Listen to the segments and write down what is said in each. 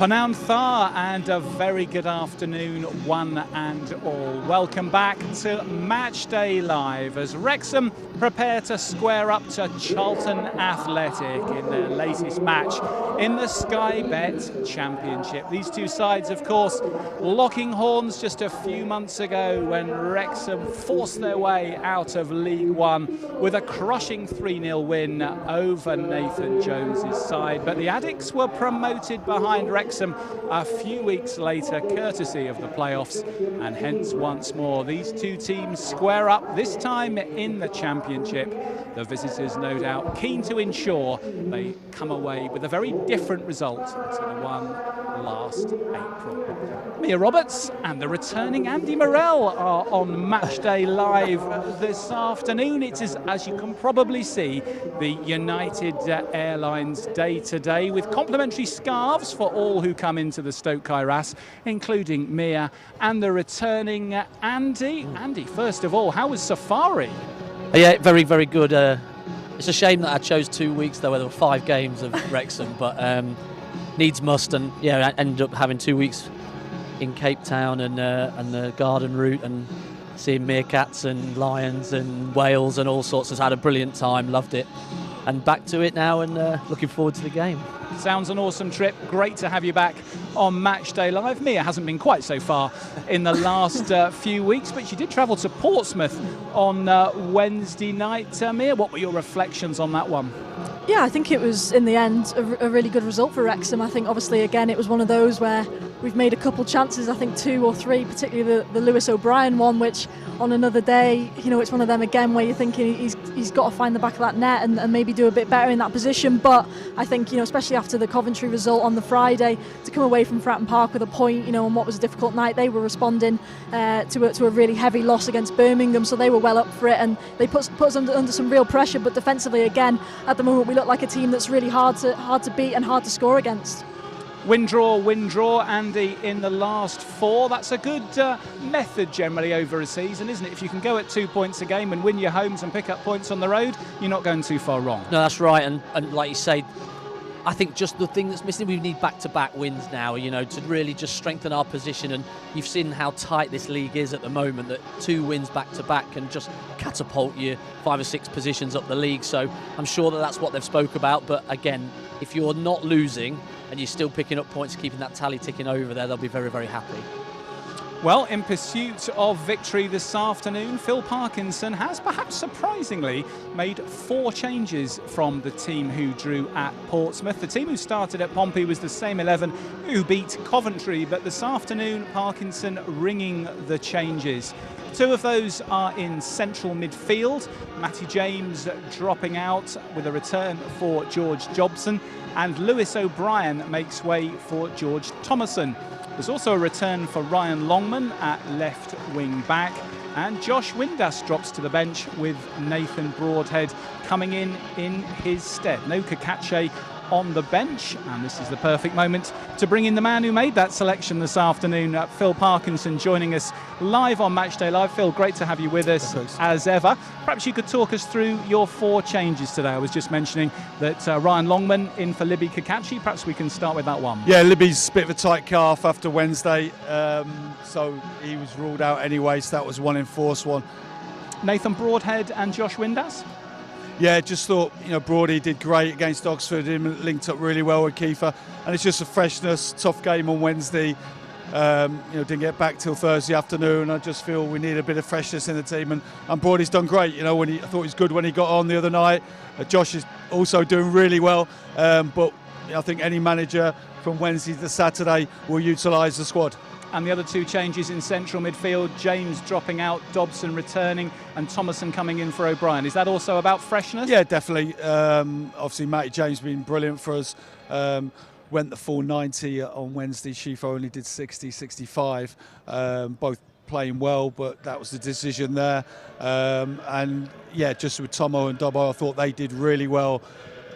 Panawn Tha, and a very good afternoon, one and all. Welcome back to Match Day Live as Wrexham prepare to square up to Charlton Athletic in their latest match in the Sky Bet Championship. These two sides, of course, locking horns just a few months ago when Wrexham forced their way out of League One with a crushing 3-0 win over Nathan Jones's side. But the Addicts were promoted behind Wrexham a few weeks later, courtesy of the playoffs, and hence once more these two teams square up, this time in the Championship. The visitors, no doubt, keen to ensure they come away with a very different result to the one last April. Mia Roberts and the returning Andy Morell are on Match Day Live this afternoon. It is, as you can probably see, the United Airlines day today, with complimentary scarves for all who come into the Stoke Kairas, including Mia and the returning Andy. Andy, first of all, how was Safari? Yeah, very, very good. It's a shame that I chose 2 weeks, though, where there were 5 games of Wrexham, but needs must, and yeah, I ended up having 2 weeks in Cape Town and the Garden Route, and seeing meerkats and lions and whales and all sorts. Has had a brilliant time, loved it, and back to it now, and looking forward to the game. Sounds an awesome trip. Great to have you back on Match Day Live. Mia hasn't been quite so far in the last few weeks, but she did travel to Portsmouth on Wednesday night. Mia, what were your reflections on that one? Yeah, I think it was, in the end, a really good result for Wrexham. I think, obviously, again, it was one of those where we've made a couple chances, I think 2 or 3, particularly the Lewis O'Brien one, which on another day, it's one of them again where you're thinking he's got to find the back of that net and maybe do a bit better in that position. But I think, especially after the Coventry result on the Friday, to come away from Fratton Park with a point, on what was a difficult night, they were responding to a really heavy loss against Birmingham, so they were well up for it, and they put us under some real pressure. But defensively, again, at the moment, we look like a team that's really hard to beat and hard to score against. Win, draw, Andy, in the last 4. That's a good method generally over a season, isn't it? If you can go at 2 points a game and win your homes and pick up points on the road, you're not going too far wrong. No, that's right. And like you say, I think just the thing that's missing, we need back-to-back wins now, to really just strengthen our position. And you've seen how tight this league is at the moment, that 2 wins back-to-back can just catapult you 5 or 6 positions up the league. So I'm sure that's what they've spoke about. But again, if you're not losing and you're still picking up points, keeping that tally ticking over there, they'll be very, very happy. Well, in pursuit of victory this afternoon, Phil Parkinson has perhaps surprisingly made 4 changes from the team who drew at Portsmouth. The team who started at Pompey was the same 11 who beat Coventry, but this afternoon Parkinson ringing the changes. 2 of those are in central midfield. Matty James dropping out with a return for George Jobson, and Lewis O'Brien makes way for George Thomason. There's also a return for Ryan Longman at left wing back, and Josh Windass drops to the bench with Nathan Broadhead coming in his stead. No Kakache on the bench, and this is the perfect moment to bring in the man who made that selection this afternoon, Phil Parkinson, joining us live on Matchday Live. Phil, great to have you with us as ever. Perhaps you could talk us through your 4 changes today. I was just mentioning that Ryan Longman in for Libby Kakachi. Perhaps we can start with that one. Yeah, Libby's a bit of a tight calf after Wednesday, so he was ruled out anyway, so that was one enforced one. Nathan Broadhead and Josh Windass? Yeah, just thought, Broady did great against Oxford, him linked up really well with Kiefer, and it's just a freshness, tough game on Wednesday. Didn't get back till Thursday afternoon. I just feel we need a bit of freshness in the team, and Broady's done great. I thought he was good when he got on the other night. Josh is also doing really well, but I think any manager from Wednesday to Saturday will utilise the squad. And the other 2 changes in central midfield, James dropping out, Dobson returning, and Thomason coming in for O'Brien. Is that also about freshness? Yeah, definitely. Obviously, Matty James been brilliant for us. Went the full 90 on Wednesday. Shifo only did 60, 65. Both playing well, but that was the decision there. And yeah, just with Tomo and Dobbo, I thought they did really well.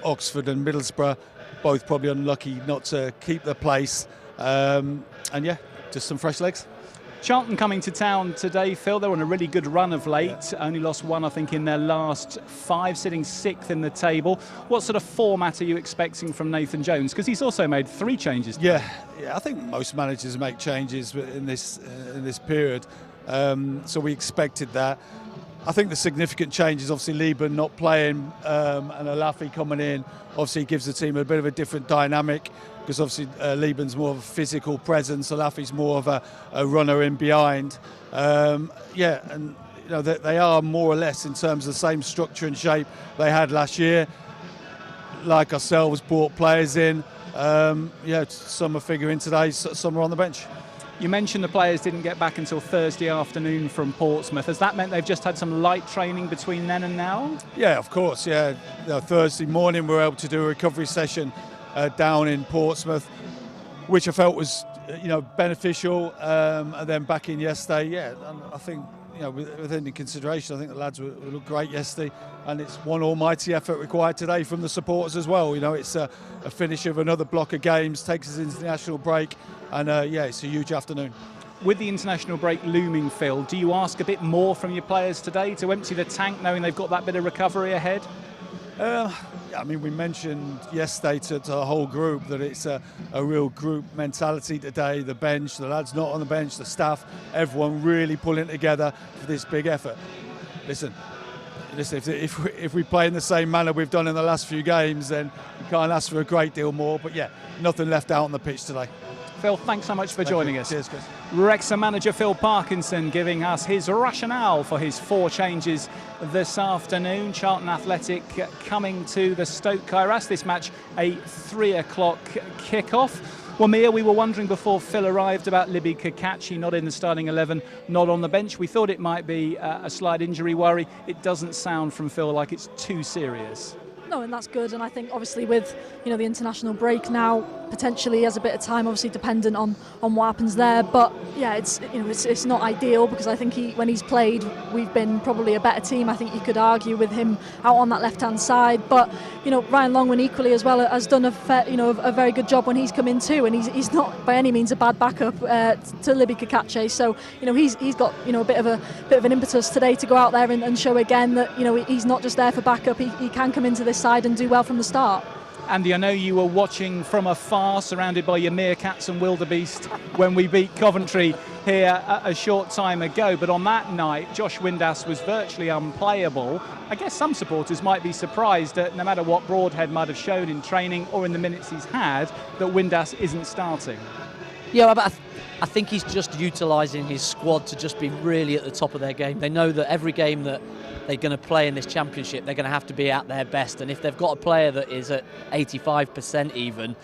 Oxford and Middlesbrough, both probably unlucky not to keep their place. And yeah, just some fresh legs. Charlton coming to town today, Phil. They're on a really good run of late. Yeah. Only lost 1, I think, in their last 5, sitting 6th in the table. What sort of format are you expecting from Nathan Jones? Because he's also made 3 changes. Yeah, I think most managers make changes in this period. So we expected that. I think the significant change is obviously Lieben not playing and Alafi coming in. Obviously gives the team a bit of a different dynamic, because obviously Lieben's more of a physical presence, Alafi's more of a runner in behind. And they are more or less in terms of the same structure and shape they had last year. Like ourselves, brought players in. Some are figuring today, some are on the bench. You mentioned the players didn't get back until Thursday afternoon from Portsmouth. Has that meant they've just had some light training between then and now? Yeah, of course, yeah. Thursday morning we were able to do a recovery session down in Portsmouth, which I felt was beneficial, and then back in yesterday. Yeah, I think with any consideration, I think the lads looked great yesterday, and it's one almighty effort required today from the supporters as well. It's a finish of another block of games, takes us into the national break, and it's a huge afternoon. With the international break looming, Phil, do you ask a bit more from your players today to empty the tank, knowing they've got that bit of recovery ahead? We mentioned yesterday to the whole group that it's a real group mentality today. The bench, the lads not on the bench, the staff, everyone really pulling together for this big effort. Listen, if we play in the same manner we've done in the last few games, then we can't ask for a great deal more. But yeah, nothing left out on the pitch today. Phil, thanks so much for joining us. Cheers, Chris. Wrexham manager Phil Parkinson giving us his rationale for his 4 changes this afternoon. Charlton Athletic coming to the Stoke Kairas. This match a 3 o'clock kick-off. Well, Mia, we were wondering before Phil arrived about Libby Kakachi not in the starting 11, not on the bench. We thought it might be a slight injury worry. It doesn't sound from Phil like it's too serious. No, and that's good. And I think obviously with the international break now, potentially he has a bit of time, obviously dependent on what happens there. But yeah, it's not ideal because I think when he's played, we've been probably a better team. I think you could argue with him out on that left-hand side. But Ryan Longman equally as well has done a very good job when he's come in too, and he's not by any means a bad backup to Libby Kakache. So he's got a bit of an impetus today to go out there and show again that he's not just there for backup. He can come into this side and do well from the start. Andy, I know you were watching from afar, surrounded by your meerkats and wildebeest when we beat Coventry here a short time ago. But on that night, Josh Windass was virtually unplayable. I guess some supporters might be surprised that no matter what Broadhead might have shown in training or in the minutes he's had, that Windass isn't starting. Yeah, but I think he's just utilising his squad to just be really at the top of their game. They know that every game that they're going to play in this championship, they're going to have to be at their best. And if they've got a player that is at 85% even,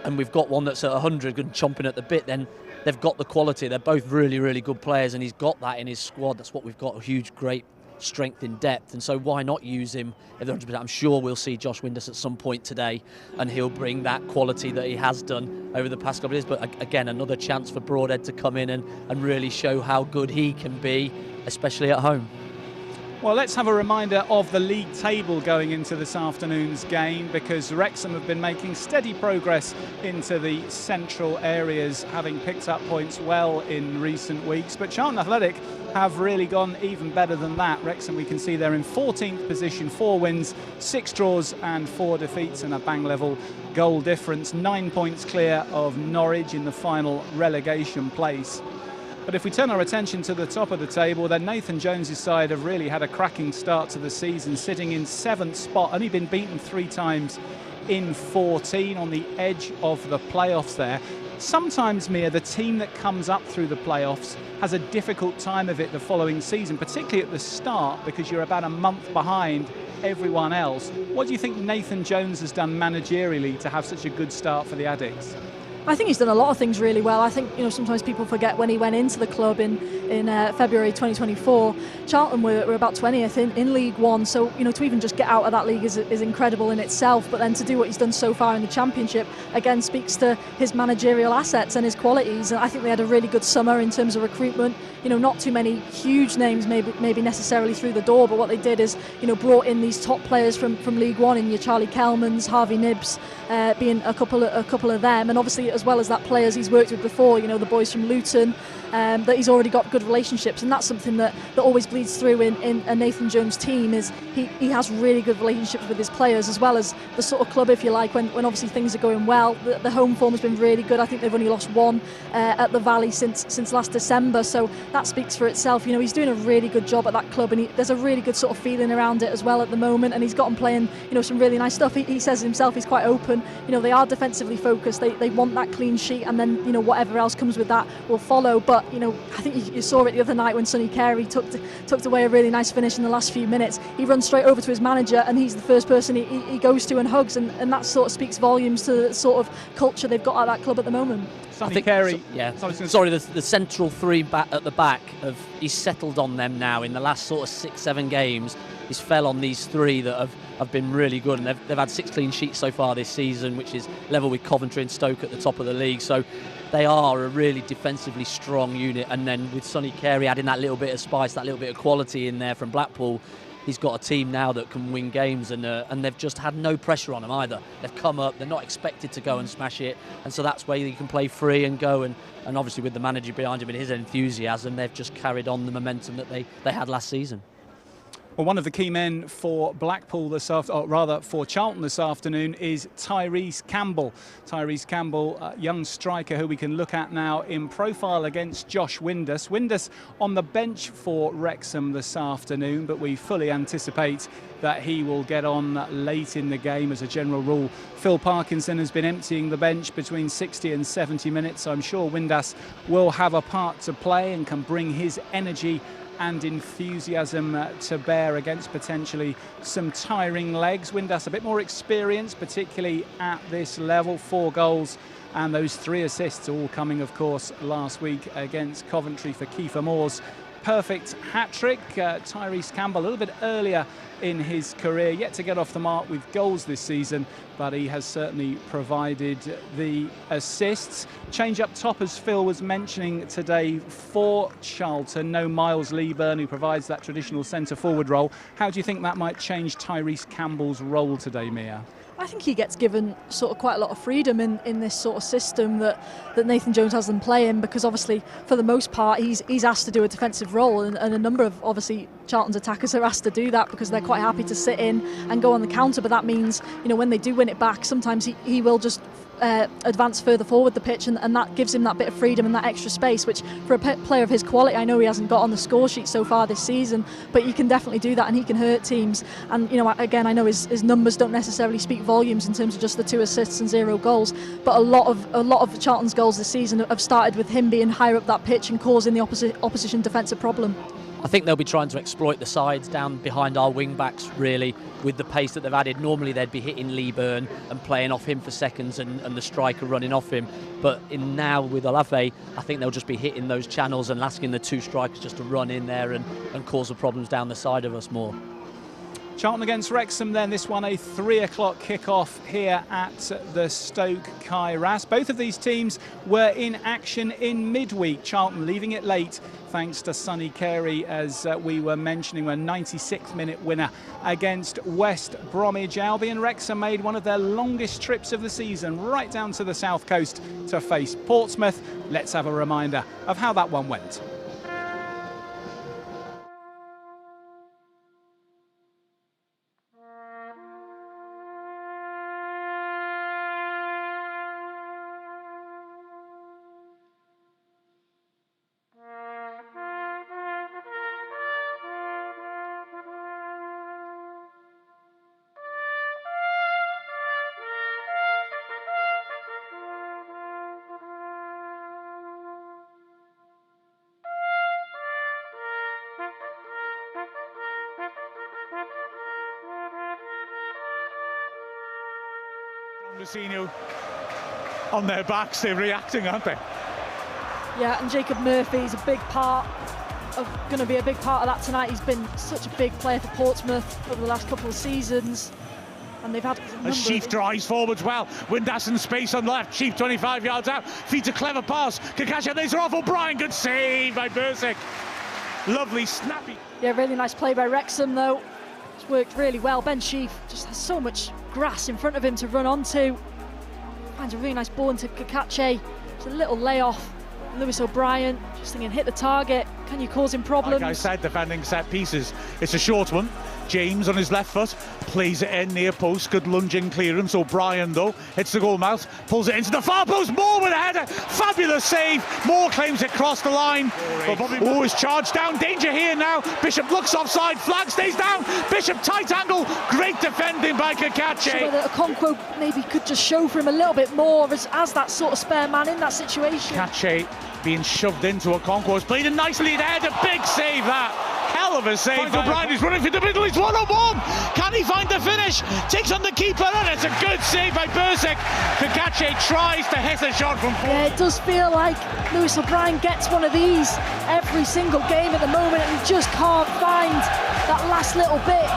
and we've got one that's at 100 and chomping at the bit, then they've got the quality. They're both really, really good players, and he's got that in his squad. That's what we've got, a huge, great strength in depth. And so why not use him if they're 100%? I'm sure we'll see Josh Windass at some point today, and he'll bring that quality that he has done over the past couple of years. But again, another chance for Broadhead to come in and really show how good he can be, especially at home. Well, let's have a reminder of the league table going into this afternoon's game, because Wrexham have been making steady progress into the central areas, having picked up points well in recent weeks. But Charlton Athletic have really gone even better than that. Wrexham, we can see they're in 14th position, 4 wins, 6 draws and 4 defeats, and a bang level goal difference. 9 points clear of Norwich in the final relegation place. But if we turn our attention to the top of the table, then Nathan Jones' side have really had a cracking start to the season, sitting in 7th spot, only been beaten 3 times in 14, on the edge of the playoffs there. Sometimes, Mia, the team that comes up through the playoffs has a difficult time of it the following season, particularly at the start, because you're about a month behind everyone else. What do you think Nathan Jones has done managerially to have such a good start for the Addicts? I think he's done a lot of things really well. I think sometimes people forget when he went into the club in February 2024, Charlton were about 20th in League One. So to even just get out of that league is incredible in itself. But then to do what he's done so far in the Championship again speaks to his managerial assets and his qualities. And I think they had a really good summer in terms of recruitment. Not too many huge names maybe necessarily through the door, but what they did is brought in these top players from League One, in your Charlie Kelmans, Harvey Nibbs, being a couple of them, and obviously as well as that players he's worked with before, the boys from Luton, that he's already got good relationships, and that's something that always bleeds through in a Nathan Jones team. Is he has really good relationships with his players, as well as the sort of club, if you like, when obviously things are going well. The home form has been really good. I think they've only lost 1 at the Valley since last December, so that speaks for itself. He's doing a really good job at that club, and there's a really good sort of feeling around it as well at the moment, and he's got them playing some really nice stuff. He says himself he's quite open. They are defensively focused. They want that clean sheet, and then whatever else comes with that will follow. But I think you saw it the other night when Sonny Carey tucked away a really nice finish in the last few minutes. He runs straight over to his manager, and he's the first person he goes to and hugs, and that sort of speaks volumes to the sort of culture they've got at that club at the moment. Sonny Carey, the central 3 at the back, he's settled on them now in the last sort of 6-7 games. He's fell on these 3 that have been really good, and they've had 6 clean sheets so far this season, which is level with Coventry and Stoke at the top of the league. So they are a really defensively strong unit, and then with Sonny Carey adding that little bit of spice, that little bit of quality in there from Blackpool, he's got a team now that can win games, and they've just had no pressure on them either. They've come up, they're not expected to go and smash it, and so that's where you can play free and go, and obviously with the manager behind him and his enthusiasm, they've just carried on the momentum that they had last season. Well, one of the key men for Blackpool for Charlton this afternoon is Tyrese Campbell. Tyrese Campbell, a young striker who we can look at now in profile against Josh Windus. Windus on the bench for Wrexham this afternoon, but we fully anticipate that he will get on late in the game as a general rule. Phil Parkinson has been emptying the bench between 60 and 70 minutes, so I'm sure Windus will have a part to play and can bring his energy and enthusiasm to bear against potentially some tiring legs. Windus a bit more experienced, particularly at this level. 4 goals and those 3 assists, all coming, of course, last week against Coventry for Kiefer Moore's perfect hat-trick. Tyrese Campbell a little bit earlier in his career, yet to get off the mark with goals this season, but he has certainly provided the assists. Change up top, as Phil was mentioning today, for Charlton. No Miles Leaburn, who provides that traditional centre-forward role. How do you think that might change Tyrese Campbell's role today, Mia? I think he gets given sort of quite a lot of freedom in this sort of system that Nathan Jones has them playing, because obviously for the most part he's asked to do a defensive role, and a number of obviously Charlton's attackers are asked to do that because they're quite happy to sit in and go on the counter. But that means, you know, when they do win it back, sometimes he will just advance further forward the pitch, and that gives him that bit of freedom and that extra space, which for a player of his quality, I know he hasn't got on the score sheet so far this season, but he can definitely do that, and he can hurt teams. And you know, again, I know his numbers don't necessarily speak volumes in terms of just the 2 assists and 0 goals, but a lot of Charlton's goals this season have started with him being higher up that pitch and causing the opposition defensive problem. I think they'll be trying to exploit the sides down behind our wing backs, really, with the pace that they've added. Normally they'd be hitting Leaburn and playing off him for seconds and the striker running off him. But now with Olave, I think they'll just be hitting those channels and asking the 2 strikers just to run in there and cause the problems down the side of us more. Charlton against Wrexham then, this one a 3 o'clock kickoff here at the Stoke Kairas. Both of these teams were in action in midweek. Charlton leaving it late thanks to Sonny Carey, as we were mentioning, a 96th minute winner against West Bromwich Albion. Wrexham made one of their longest trips of the season right down to the south coast to face Portsmouth. Let's have a reminder of how that one went. Lucinho on their backs, they're reacting, aren't they? Yeah, and Jacob Murphy's going to be a big part of that tonight. He's been such a big player for Portsmouth over the last couple of seasons, and they've had as Sheaf drives forwards well. Windus in space on the left. Sheaf 25 yards out. Feeds a clever pass. Kakashi lays her off. O'Brien, good save by Bursick. Lovely, snappy. Yeah, really nice play by Wrexham though. It's worked really well. Ben Sheaf just has so much grass in front of him to run onto. Finds a really nice ball into Kakashi. It's a little layoff. Lewis O'Brien just thinking, hit the target. Can you cause him problems? Like I said, defending set pieces. It's a short one. James on his left foot plays it in near post. Good lunging clearance. O'Brien though hits the goal mouth, pulls it into the far post. Moore with a header, fabulous save. Moore claims it crossed the line. Oh, is charged down. Danger here now. Bishop looks offside. Flag stays down. Bishop tight angle. Great defending by Kakashi. So whether Okonkwo maybe could just show for him a little bit more as that sort of spare man in that situation. Kakashi being shoved into Okonkwo. Has played it nicely in the head. A big save that. Hell of a save. O'Brien is running for the middle. He's 1-on-1. Can he find the finish? Takes on the keeper, and it's a good save by Bursick. Kakashi tries to hit a shot from. Yeah, it does feel like Lewis O'Brien gets one of these every single game at the moment, and he just can't find that last little bit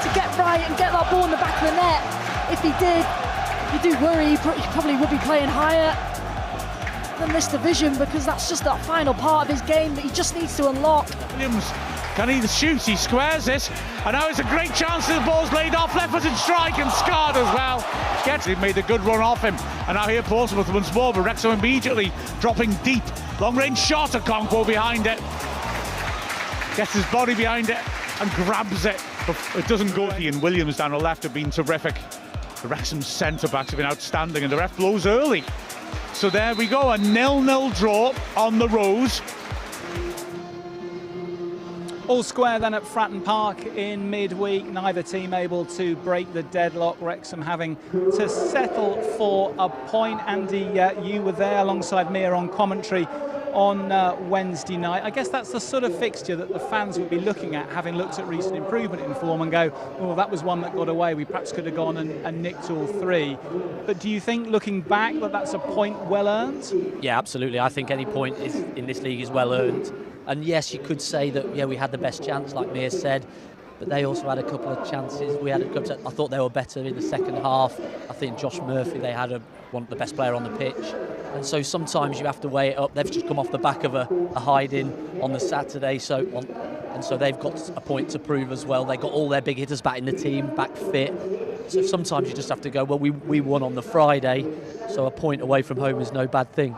to get right and get that ball in the back of the net. If he did, you do worry he probably would be playing higher than this division, because that's just that final part of his game that he just needs to unlock. Williams, can he shoot? He squares it, and now it's a great chance. The ball's laid off, left-footed strike, and scored as well. He made a good run off him, and now here Portsmouth once more, but Wrexham immediately dropping deep. Long-range shot, Okonkwo behind it. Gets his body behind it, and grabs it. But it doesn't go. Ian Williams down the left have been terrific. The Wrexham centre-backs have been outstanding, and the ref blows early. So there we go, a 0-0 draw on the Rose. All square then at Fratton Park in midweek. Neither team able to break the deadlock. Wrexham having to settle for a point. Andy, you were there alongside Mia on commentary on Wednesday night. I guess that's the sort of fixture that the fans would be looking at, having looked at recent improvement in form and go, oh, that was one that got away. We perhaps could have gone and nicked all three. But do you think, looking back, that that's a point well earned? Yeah, absolutely. I think any point in this league is well earned. And yes, you could say that, yeah, we had the best chance, like Mia said, but they also had a couple of chances. We had a couple I thought they were better in the second half. I think Josh Murphy, they had one of the best player on the pitch. And so sometimes you have to weigh it up. They've just come off the back of a hide-in on the Saturday, so they've got a point to prove as well. They got all their big hitters back in the team, back fit. So sometimes you just have to go, well, we won on the Friday, so a point away from home is no bad thing.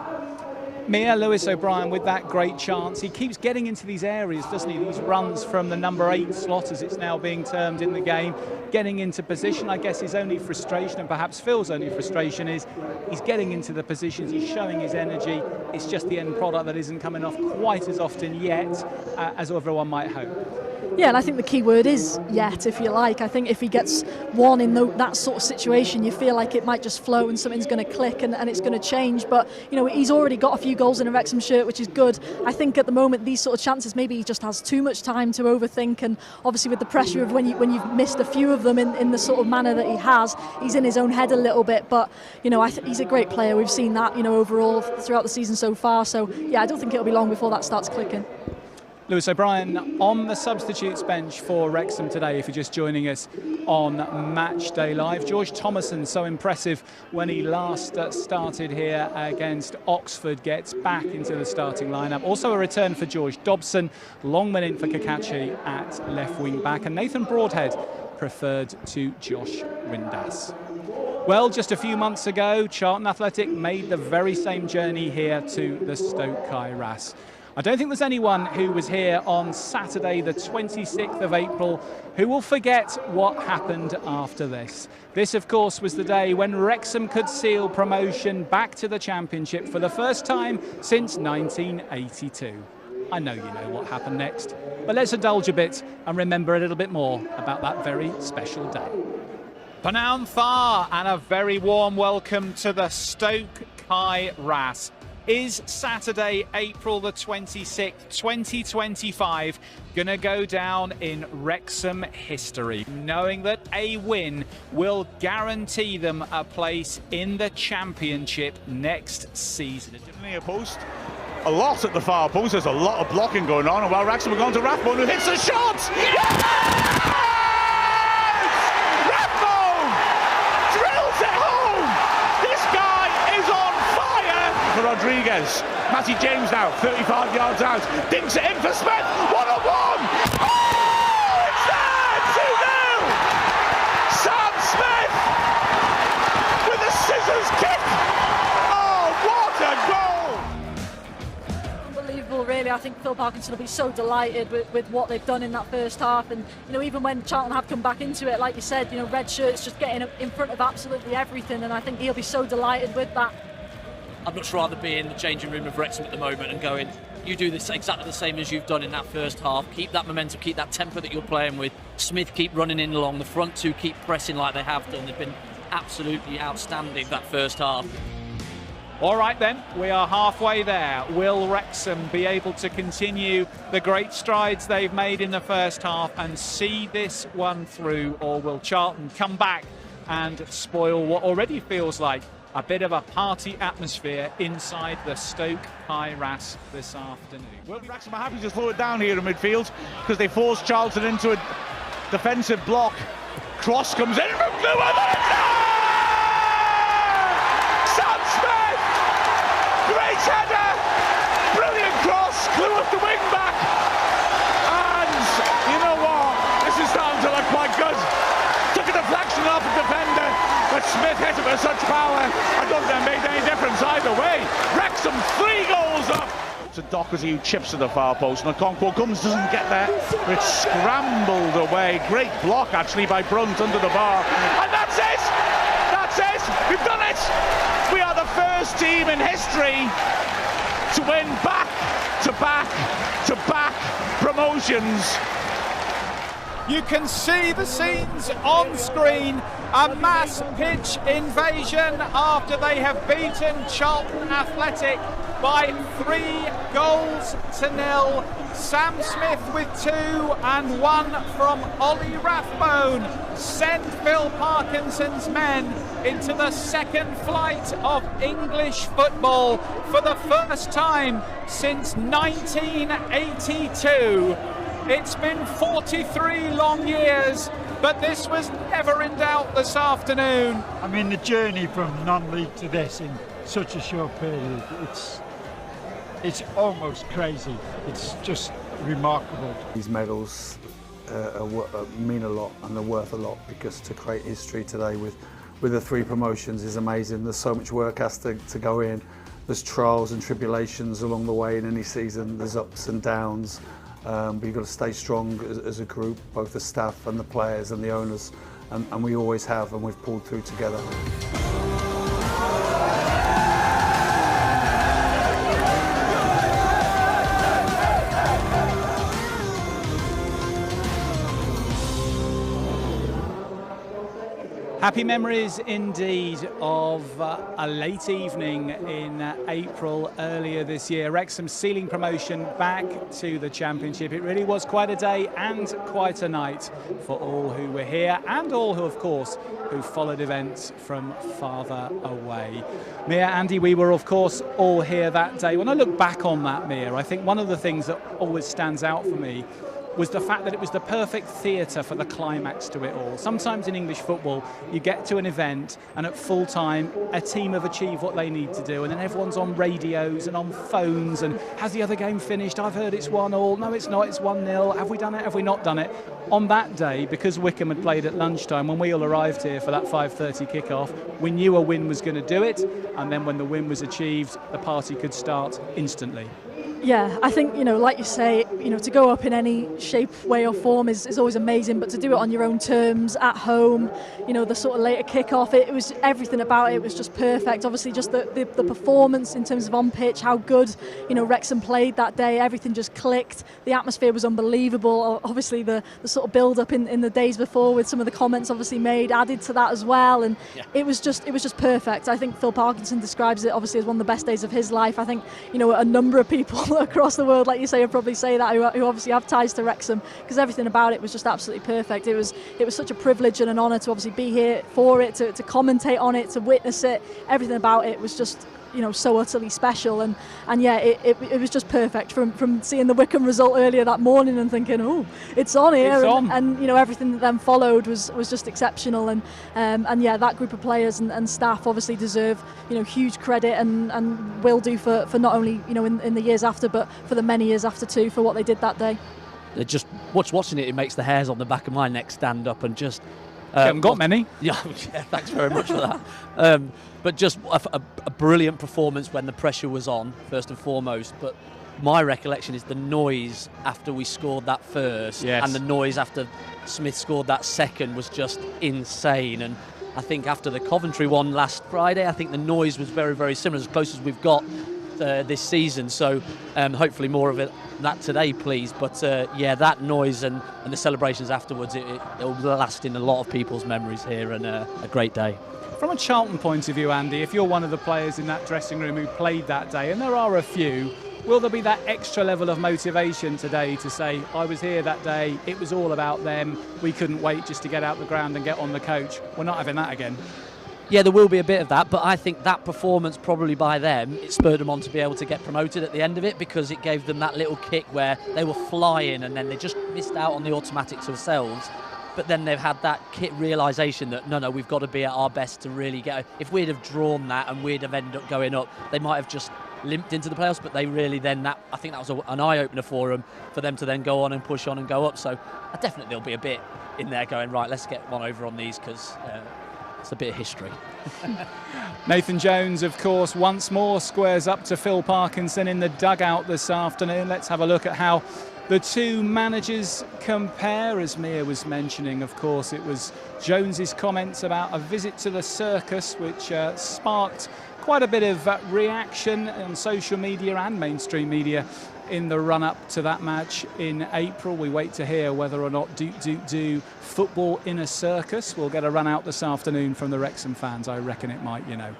Mia, Lewis O'Brien with that great chance. He keeps getting into these areas, doesn't he? These runs from the number 8 slot, as it's now being termed in the game, getting into position. I guess his only frustration, and perhaps Phil's only frustration, is he's getting into the positions, he's showing his energy. It's just the end product that isn't coming off quite as often yet as everyone might hope. Yeah, and I think the key word is yet, if you like. I think if he gets one in that sort of situation, you feel like it might just flow and something's going to click and it's going to change. But, you know, he's already got a few goals in a Wrexham shirt, which is good. I think at the moment, these sort of chances, maybe he just has too much time to overthink. And obviously with the pressure of when you've missed a few of them in the sort of manner that he has, he's in his own head a little bit. But, you know, he's a great player. We've seen that, you know, overall throughout the season so far. So, yeah, I don't think it'll be long before that starts clicking. Lewis O'Brien on the substitutes bench for Wrexham today, if you're just joining us on Match Day Live. George Thomason, so impressive when he last started here against Oxford, gets back into the starting lineup. Also a return for George Dobson, Longman in for Kakachi at left wing back, and Nathan Broadhead preferred to Josh Windass. Well, just a few months ago, Charlton Athletic made the very same journey here to the Stoke Kairas. I don't think there's anyone who was here on Saturday, the 26th of April, who will forget what happened after this. This, of course, was the day when Wrexham could seal promotion back to the Championship for the first time since 1982. I know you know what happened next, but let's indulge a bit and remember a little bit more about that very special day. Panawn Thar, and a very warm welcome to the Stoke Kairas. Is Saturday, April the 26th, 2025, going to go down in Wrexham history, knowing that a win will guarantee them a place in the Championship next season? Near post, a lot at the far post, there's a lot of blocking going on, and while Wrexham are going to Rathbone, who hits the shot! Yes! Rathbone drills it home! This guy is on fire! For Rodriguez, Matty James now, 35 yards out, dinks it in for Smith, 1-1! Oh, it's there, 2-0! Sam Smith with a scissors kick! Oh, what a goal! Unbelievable, really. I think Phil Parkinson will be so delighted with what they've done in that first half. And, you know, even when Charlton have come back into it, like you said, you know, red shirts just getting in front of absolutely everything. And I think he'll be so delighted with that. I'd much rather be in the changing room of Wrexham at the moment and going, you do this exactly the same as you've done in that first half. Keep that momentum, keep that tempo that you're playing with. Smith keep running in along. The front two keep pressing like they have done. They've been absolutely outstanding that first half. All right then, we are halfway there. Will Wrexham be able to continue the great strides they've made in the first half and see this one through, or will Charlton come back and spoil what already feels like a bit of a party atmosphere inside the Stoke Kairas this afternoon? Well, Wrexham are happy to slow it down here in midfield because they forced Charlton into a defensive block. Cross comes in from Cleworth, and it's there! Sam Smith! Great header! Brilliant cross! Cleworth the wing back! And you know what? This is starting to look quite good. Took a deflection off the defender, but Smith hit it with such power, I don't think it made any difference either way. Wrexham 3 goals up. to Doherty, who chips to the far post, and Okonkwo comes, doesn't get there. It's scrambled away. Great block actually by Brunt under the bar, and that's it. That's it. We've done it. We are the first team in history to win back-to-back promotions. You can see the scenes on screen. A mass pitch invasion after they have beaten Charlton Athletic by 3-0. Sam Smith with 2 and 1 from Ollie Rathbone sent Phil Parkinson's men into the second flight of English football for the first time since 1982. It's been 43 long years, but this was never in doubt this afternoon. I mean, the journey from non-league to this in such a short period, it's almost crazy. It's just remarkable. These medals mean a lot and they're worth a lot, because to create history today with the 3 promotions is amazing. There's so much work has to go in. There's trials and tribulations along the way in any season. There's ups and downs. But you've got to stay strong as a group, both the staff and the players and the owners, and we always have, and we've pulled through together. Happy memories indeed of a late evening in April earlier this year. Wrexham sealing promotion back to the Championship. It really was quite a day and quite a night for all who were here, and all who, of course, who followed events from farther away. Mia, Andy, we were, of course, all here that day. When I look back on that, Mia, I think one of the things that always stands out for me was the fact that it was the perfect theatre for the climax to it all. Sometimes in English football, you get to an event and at full time, a team have achieved what they need to do, and then everyone's on radios and on phones and, has the other game finished? I've heard it's 1-1. No, it's not, it's 1-0. Have we done it? Have we not done it? On that day, because Wycombe had played at lunchtime, when we all arrived here for that 5:30 kickoff, we knew a win was going to do it, and then when the win was achieved, the party could start instantly. Yeah, I think, like you say, to go up in any shape, way or form is always amazing, but to do it on your own terms, at home, the sort of later kick-off, it was everything about it was just perfect. Obviously, just the performance in terms of on pitch, how good, Wrexham played that day, everything just clicked. The atmosphere was unbelievable. Obviously, the sort of build-up in the days before, with some of the comments obviously made, added to that as well, and it was just perfect. I think Phil Parkinson describes it obviously as one of the best days of his life. I think, a number of people across the world, like you say, would probably say that, who obviously have ties to Wrexham, because everything about it was just absolutely perfect. It was such a privilege and an honour to obviously be here for it, to commentate on it, to witness it. Everything about it was just so utterly special, and yeah, it was just perfect. From seeing the Wycombe result earlier that morning and thinking, oh, it's on here, it's on. And everything that then followed was just exceptional, and yeah, that group of players and staff obviously deserve huge credit, and will do for not only in the years after, but for the many years after too, for what they did that day. Just watching it makes the hairs on the back of my neck stand up, and just haven't got many. Yeah, thanks very much for that. But just a brilliant performance when the pressure was on, first and foremost. But my recollection is the noise after we scored that first, yes, and the noise after Smith scored that second was just insane. And I think after the Coventry one last Friday, I think the noise was very, very similar, as close as we've got this season. So hopefully more of that today, please. But yeah, that noise and the celebrations afterwards, it will last in a lot of people's memories here, and a great day. From a Charlton point of view, Andy, if you're one of the players in that dressing room who played that day, and there are a few, will there be that extra level of motivation today to say, I was here that day, it was all about them, we couldn't wait just to get out the ground and get on the coach? We're not having that again. Yeah, there will be a bit of that, but I think that performance probably by them, it spurred them on to be able to get promoted at the end of it, because it gave them that little kick where they were flying and then they just missed out on the automatics themselves. But then they've had that realisation that, no, we've got to be at our best to really get... If we'd have drawn that and we'd have ended up going up, they might have just limped into the playoffs, but they really then... I think that was an eye-opener for them to then go on and push on and go up. So I definitely there'll be a bit in there going, right, let's get one over on these, because it's a bit of history. Nathan Jones, of course, once more squares up to Phil Parkinson in the dugout this afternoon. Let's have a look at how the two managers compare. As Mia was mentioning, of course, it was Jones's comments about a visit to the circus which sparked quite a bit of reaction on social media and mainstream media in the run-up to that match in April. We wait to hear whether or not do football in a circus. We'll get a run out this afternoon from the Wrexham fans. I reckon it might, you know.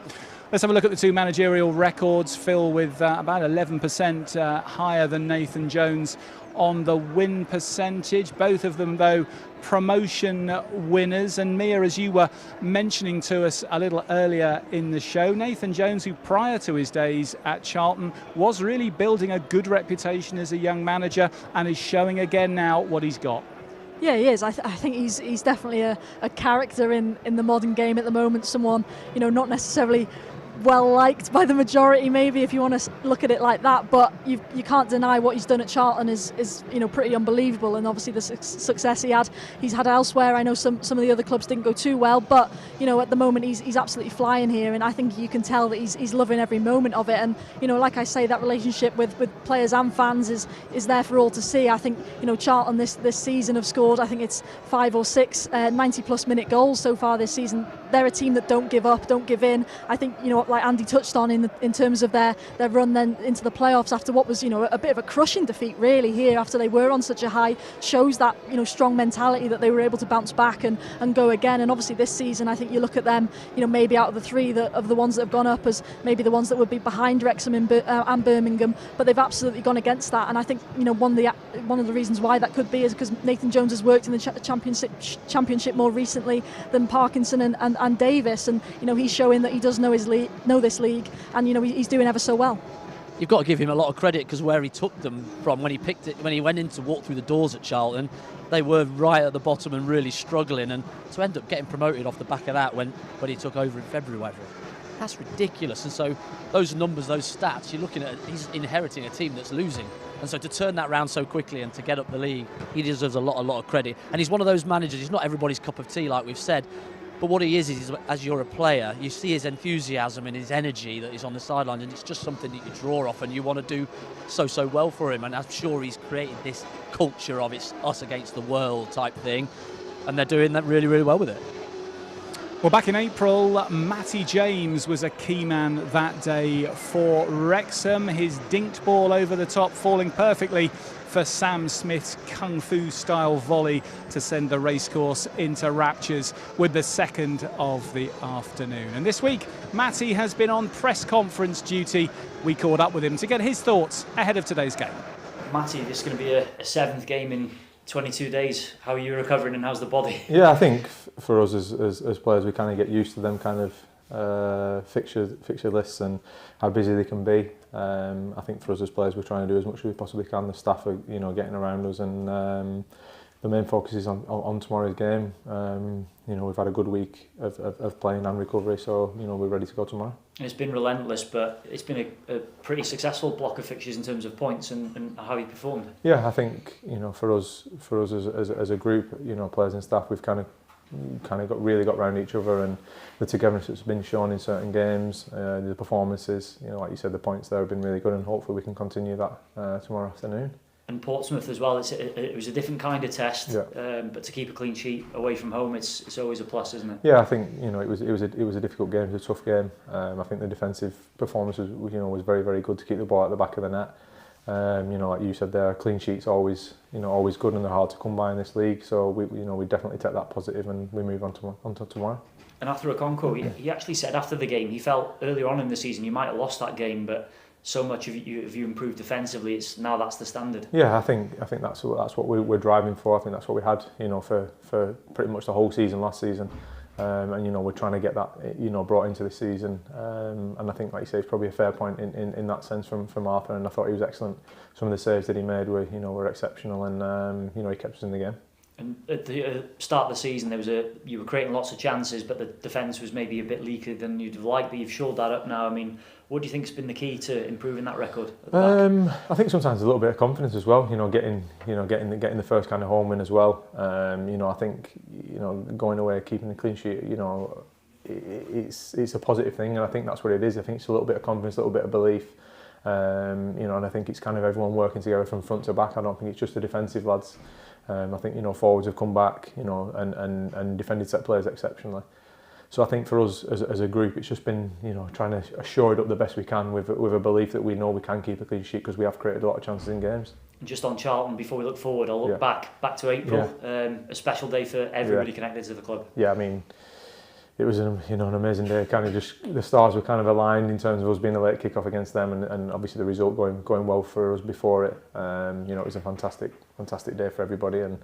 Let's have a look at the two managerial records. Phil with about 11% higher than Nathan Jones on the win percentage. Both of them, though, promotion winners. And Mia, as you were mentioning to us a little earlier in the show, Nathan Jones, who prior to his days at Charlton was really building a good reputation as a young manager, and is showing again now what he's got. Yeah, he is. I think he's definitely a character in the modern game at the moment. Someone, you know, not necessarily well liked by the majority, maybe, if you want to look at it like that, but you can't deny what he's done at Charlton is you know, pretty unbelievable, and obviously the success he's had elsewhere. I know some of the other clubs didn't go too well, but you know, at the moment he's absolutely flying here, and I think you can tell that he's loving every moment of it. And you know, like I say, that relationship with players and fans is there for all to see. I think, you know, Charlton this season have scored, I think it's 5 or 6 90+ minute goals so far this season. They're a team that don't give up, don't give in. I think, you know, like Andy touched on in terms of their run then into the playoffs after what was, you know, a bit of a crushing defeat really here after they were on such a high, shows that, you know, strong mentality that they were able to bounce back and go again. And obviously this season, I think you look at them, you know, maybe out of the three of the ones that have gone up as maybe the ones that would be behind Wrexham and Birmingham, but they've absolutely gone against that. And I think, you know, one of the reasons why that could be is because Nathan Jones has worked in the championship more recently than Parkinson and Davis, and you know, he's showing that he does know this league, and you know, he's doing ever so well. You've got to give him a lot of credit, because where he took them from when he went in to walk through the doors at Charlton, they were right at the bottom and really struggling, and to end up getting promoted off the back of that when he took over in February, that's ridiculous. And so those numbers, those stats, you're looking at, he's inheriting a team that's losing, and so to turn that round so quickly and to get up the league, he deserves a lot of credit. And he's one of those managers, he's not everybody's cup of tea, like we've said. But what he is as you're a player, you see his enthusiasm and his energy that is on the sideline, and it's just something that you draw off, and you want to do so well for him. And I'm sure he's created this culture of it's us against the world type thing, and they're doing that really well with it. Well, back in April, Matty James was a key man that day for Wrexham. His dinked ball over the top, falling perfectly for Sam Smith's kung fu style volley to send the racecourse into raptures with the second of the afternoon. And this week, Matty has been on press conference duty. We caught up with him to get his thoughts ahead of today's game. Matty, this is going to be a 7th game in 22 days. How are you recovering, and how's the body? Yeah, I think for us as players, we kind of get used to them kind of fixture lists and how busy they can be. I think for us as players, we're trying to do as much as we possibly can. The staff are, you know, getting around us, and the main focus is on tomorrow's game. You know, we've had a good week of playing and recovery, so you know, we're ready to go tomorrow. It's been relentless, but it's been a pretty successful block of fixtures in terms of points and how you performed. Yeah, I think, you know, for us as a group, you know, players and staff, we've kind of got around each other, and the togetherness that's been shown in certain games, the performances, you know, like you said, the points there have been really good, and hopefully we can continue that tomorrow afternoon. And Portsmouth as well, it was a different kind of test, yeah. But to keep a clean sheet away from home, it's always a plus, isn't it? Yeah, I think, you know, it was a difficult game, it was a tough game. I think the defensive performance was very good to keep the ball at the back of the net. You know, like you said there, clean sheets always good, and they're hard to come by in this league. So we definitely take that positive, and we move on to tomorrow. And after Okonkwo, he actually said after the game, he felt earlier on in the season you might have lost that game, but so much of you improved defensively. It's now that's the standard. Yeah, I think that's what we're driving for. I think that's what we had, you know, for pretty much the whole season last season. And you know, we're trying to get that, you know, brought into this season, and I think, like you say, it's probably a fair point in that sense from Arthur, and I thought he was excellent. Some of the saves that he made were exceptional, and you know, he kept us in the game. And at the start of the season, you were creating lots of chances, but the defence was maybe a bit weaker than you'd have liked. But you've shored that up now. I mean, what do you think has been the key to improving that record? I think sometimes a little bit of confidence as well. You know, getting the first kind of home win as well. You know, I think, you know, going away, keeping the clean sheet, you know, it's a positive thing, and I think that's what it is. I think it's a little bit of confidence, a little bit of belief, you know, and I think it's kind of everyone working together from front to back. I don't think it's just the defensive lads. I think, you know, forwards have come back, you know, and defended set players exceptionally. So I think for us as a group, it's just been, you know, trying to shore it up the best we can with a belief that we know we can keep a clean sheet because we have created a lot of chances in games. And just on Charlton, before we look forward, I'll look back to April. A special day for everybody connected to the club. Yeah, I mean, it was an amazing day. Kind of just the stars were kind of aligned in terms of us being a late kick-off against them, and obviously the result going well for us before it. You know, it was a fantastic day for everybody, and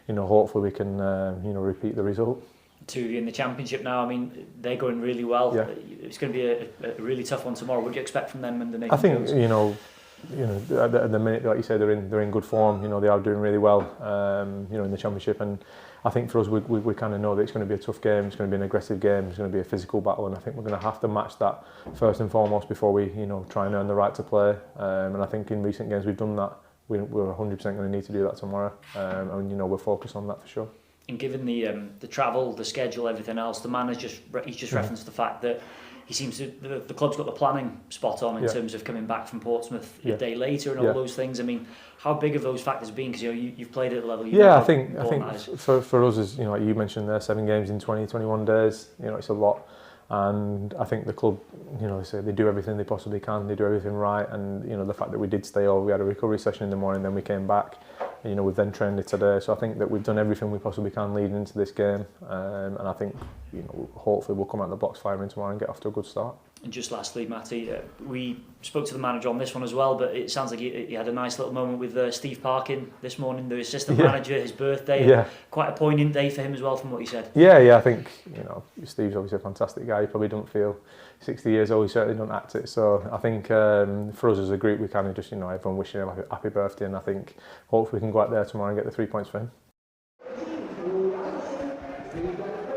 you know, hopefully we can you know, repeat the result. Two of you in the Championship now. I mean, they're going really well. Yeah. It's going to be a really tough one tomorrow. What do you expect from them and the Nathan I think Jones? you know at the minute, like you say, they're in good form. You know, they are doing really well. You know, in the Championship, and I think for us, we kind of know that it's going to be a tough game. It's going to be an aggressive game. It's going to be a physical battle, and I think we're going to have to match that first and foremost before we, you know, try and earn the right to play. And I think in recent games we've done that. We're 100% going to need to do that tomorrow, and you know, we're focused on that for sure. And given the travel, the schedule, everything else, the man he's just referenced the fact that he seems to the club's got the planning spot on in terms of coming back from Portsmouth a day later and all those things. I mean, how big have those factors been? Because you know, you've played at the level. I think for us, as you know, like you mentioned there, 7 games in 21 days. You know, it's a lot. And I think the club, you know, they do everything they possibly can. They do everything right. And you know, the fact that we did stay over, we had a recovery session in the morning, then we came back. You know, we've then trained it today. So I think that we've done everything we possibly can leading into this game. And I think, you know, hopefully we'll come out the box firing tomorrow and get off to a good start. And just lastly, Matty, we spoke to the manager on this one as well, but it sounds like you had a nice little moment with Steve Parkin this morning, the assistant manager, his birthday. Quite a poignant day for him as well, from what he said. I think, you know, Steve's obviously a fantastic guy. He probably don't feel 60 years old. He certainly don't act it. So I think for us as a group, we kind of just, you know, everyone wishing him a happy birthday, and I think hopefully we can go out there tomorrow and get the 3 points for him.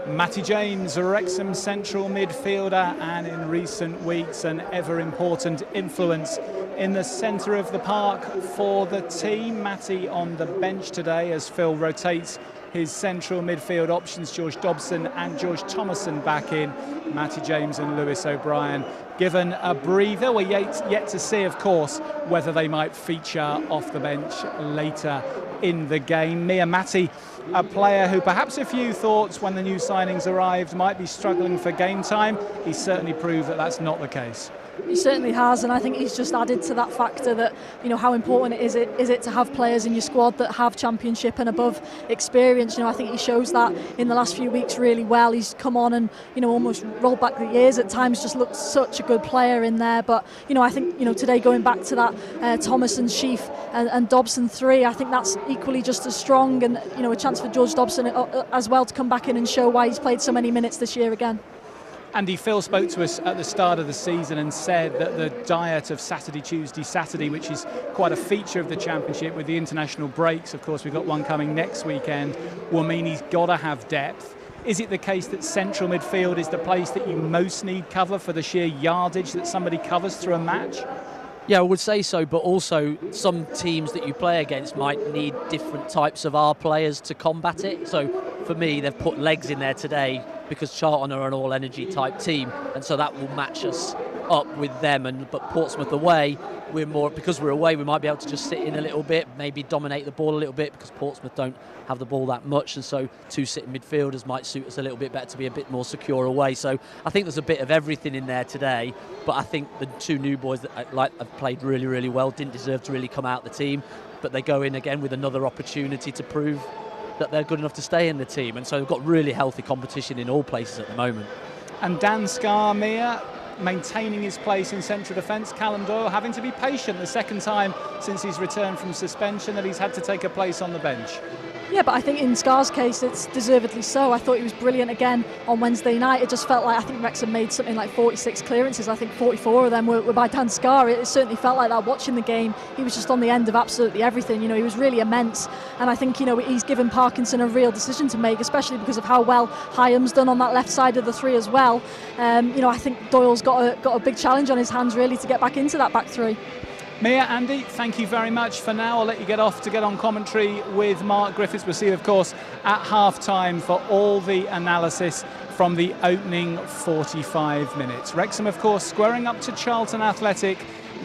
Matty James, Wrexham central midfielder, and in recent weeks an ever-important influence in the centre of the park for the team. Matty on the bench today as Phil rotates his central midfield options, George Dobson and George Thomason back in. Matty James and Lewis O'Brien given a breather. We're yet to see, of course, whether they might feature off the bench later in the game. Mia Matty, a player who perhaps a few thought when the new signings arrived might be struggling for game time. He's certainly proved that that's not the case. He certainly has, and I think he's just added to that factor that, you know, how important is it to have players in your squad that have Championship and above experience. You know, I think he shows that in the last few weeks really well. He's come on and, you know, almost rolled back the years at times, just looked such a good player in there. But, you know, I think, you know, today going back to that Thomas and Sheaf and Dobson 3, I think that's equally just as strong, and, you know, a chance for George Dobson as well to come back in and show why he's played so many minutes this year again. Andy, Phil spoke to us at the start of the season and said that the diet of Saturday, Tuesday, Saturday, which is quite a feature of the Championship with the international breaks, of course we've got one coming next weekend, will mean he's got to have depth. Is it the case that central midfield is the place that you most need cover for the sheer yardage that somebody covers through a match? Yeah, I would say so, but also some teams that you play against might need different types of our players to combat it. So for me, they've put legs in there today because Charlton are an all-energy type team, and so that will match us up with them. But Portsmouth away, we're more, because we're away, we might be able to just sit in a little bit, maybe dominate the ball a little bit, because Portsmouth don't have the ball that much, and so 2 sitting midfielders might suit us a little bit better to be a bit more secure away. So I think there's a bit of everything in there today, but I think the 2 new boys that have played really, really well, didn't deserve to really come out the team, but they go in again with another opportunity to prove that they're good enough to stay in the team, and so they've got really healthy competition in all places at the moment. And Dan Scarmere maintaining his place in central defence. Callum Doyle having to be patient the second time since he's returned from suspension that he's had to take a place on the bench. Yeah, but I think in Scar's case, it's deservedly so. I thought he was brilliant again on Wednesday night. It just felt like, I think Wrexham made something like 46 clearances. I think 44 of them were by Dan Scar. It certainly felt like that watching the game. He was just on the end of absolutely everything. You know, he was really immense. And I think, you know, he's given Parkinson a real decision to make, especially because of how well Hyam's done on that left side of the 3 as well. You know, I think Doyle's got a big challenge on his hands, really, to get back into that back 3. Mia, Andy, thank you very much for now. I'll let you get off to get on commentary with Mark Griffiths. We'll see you, of course, at half-time for all the analysis from the opening 45 minutes. Wrexham, of course, squaring up to Charlton Athletic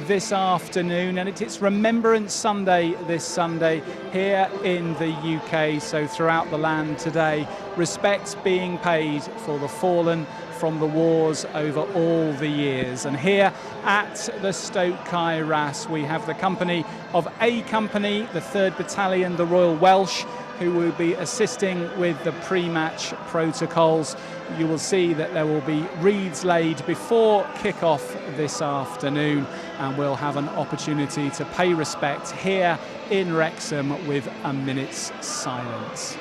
this afternoon, and it's Remembrance Sunday this Sunday here in the UK, so throughout the land today, respects being paid for the fallen from the wars over all the years. And here at the Stoke Kairas we have the company of A Company, the 3rd Battalion, the Royal Welsh, who will be assisting with the pre-match protocols. You will see that there will be reeds laid before kick-off this afternoon, and we'll have an opportunity to pay respect here in Wrexham with a minute's silence.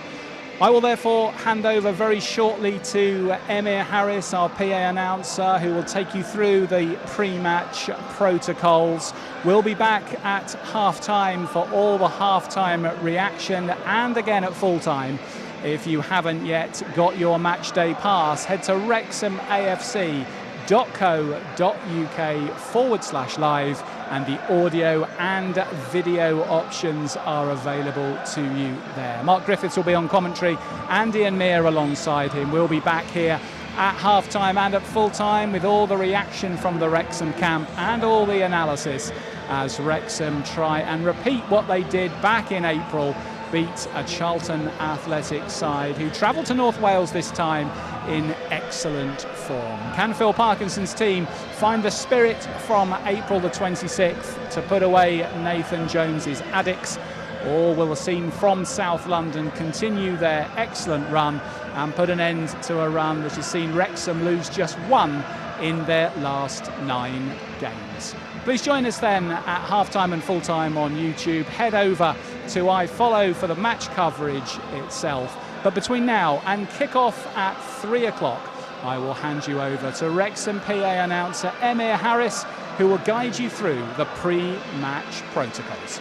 I will therefore hand over very shortly to Emir Harris, our PA announcer, who will take you through the pre-match protocols. We'll be back at half-time for all the half-time reaction, and again at full-time. If you haven't yet got your match day pass, head to wrexhamafc.co.uk/live, and the audio and video options are available to you there. Mark Griffiths will be on commentary and Ian Meir alongside him. We'll be back here at half-time and at full-time with all the reaction from the Wrexham camp and all the analysis as Wrexham try and repeat what they did back in April, beat a Charlton Athletic side who travelled to North Wales this time in excellent form. Can Phil Parkinson's team find the spirit from April the 26th to put away Nathan Jones's Addicts, or will the team from South London continue their excellent run and put an end to a run that has seen Wrexham lose just one in their last 9 games? Please join us then at half-time and full-time on YouTube. Head over to iFollow for the match coverage itself. But between now and kick-off at 3 o'clock, I will hand you over to Wrexham PA announcer Emir Harris, who will guide you through the pre-match protocols.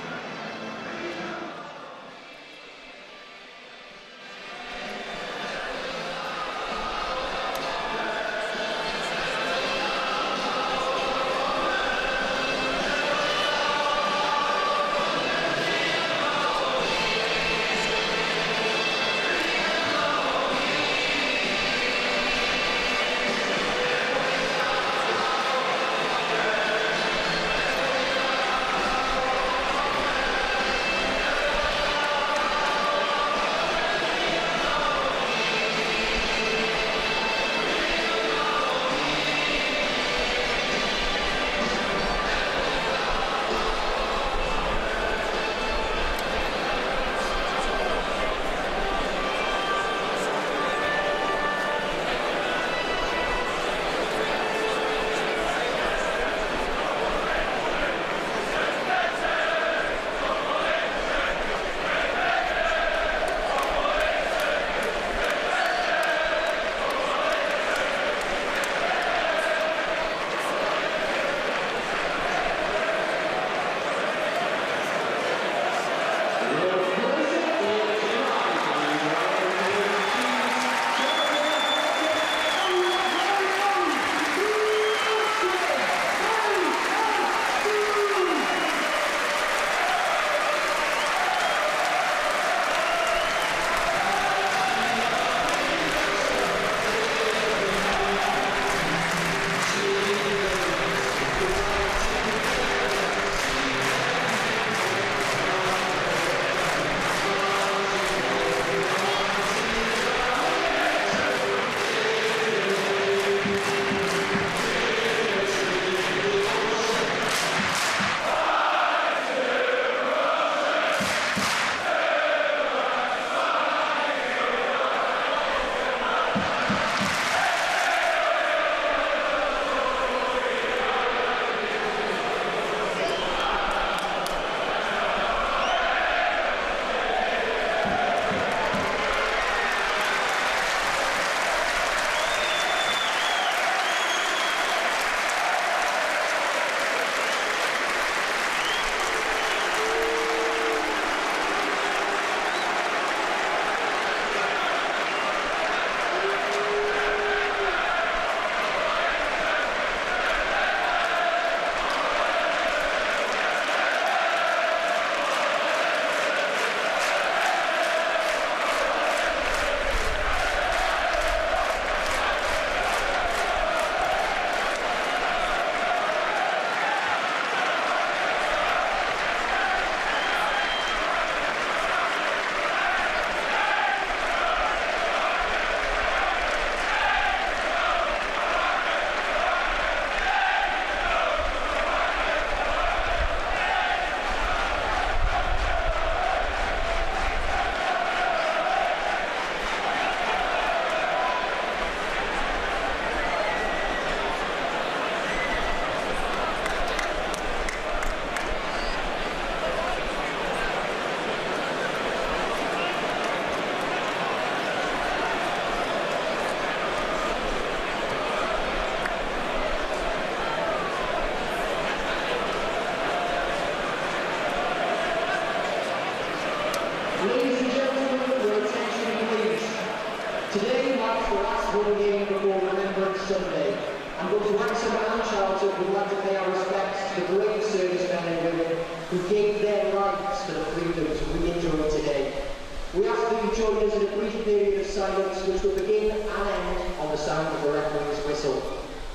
And both Wrexham and Charlton would like to pay our respects to the brave servicemen and women who gave their lives for the freedoms we enjoy today. We ask that you join us in a brief period of silence which will begin and end on the sound of the referee's whistle.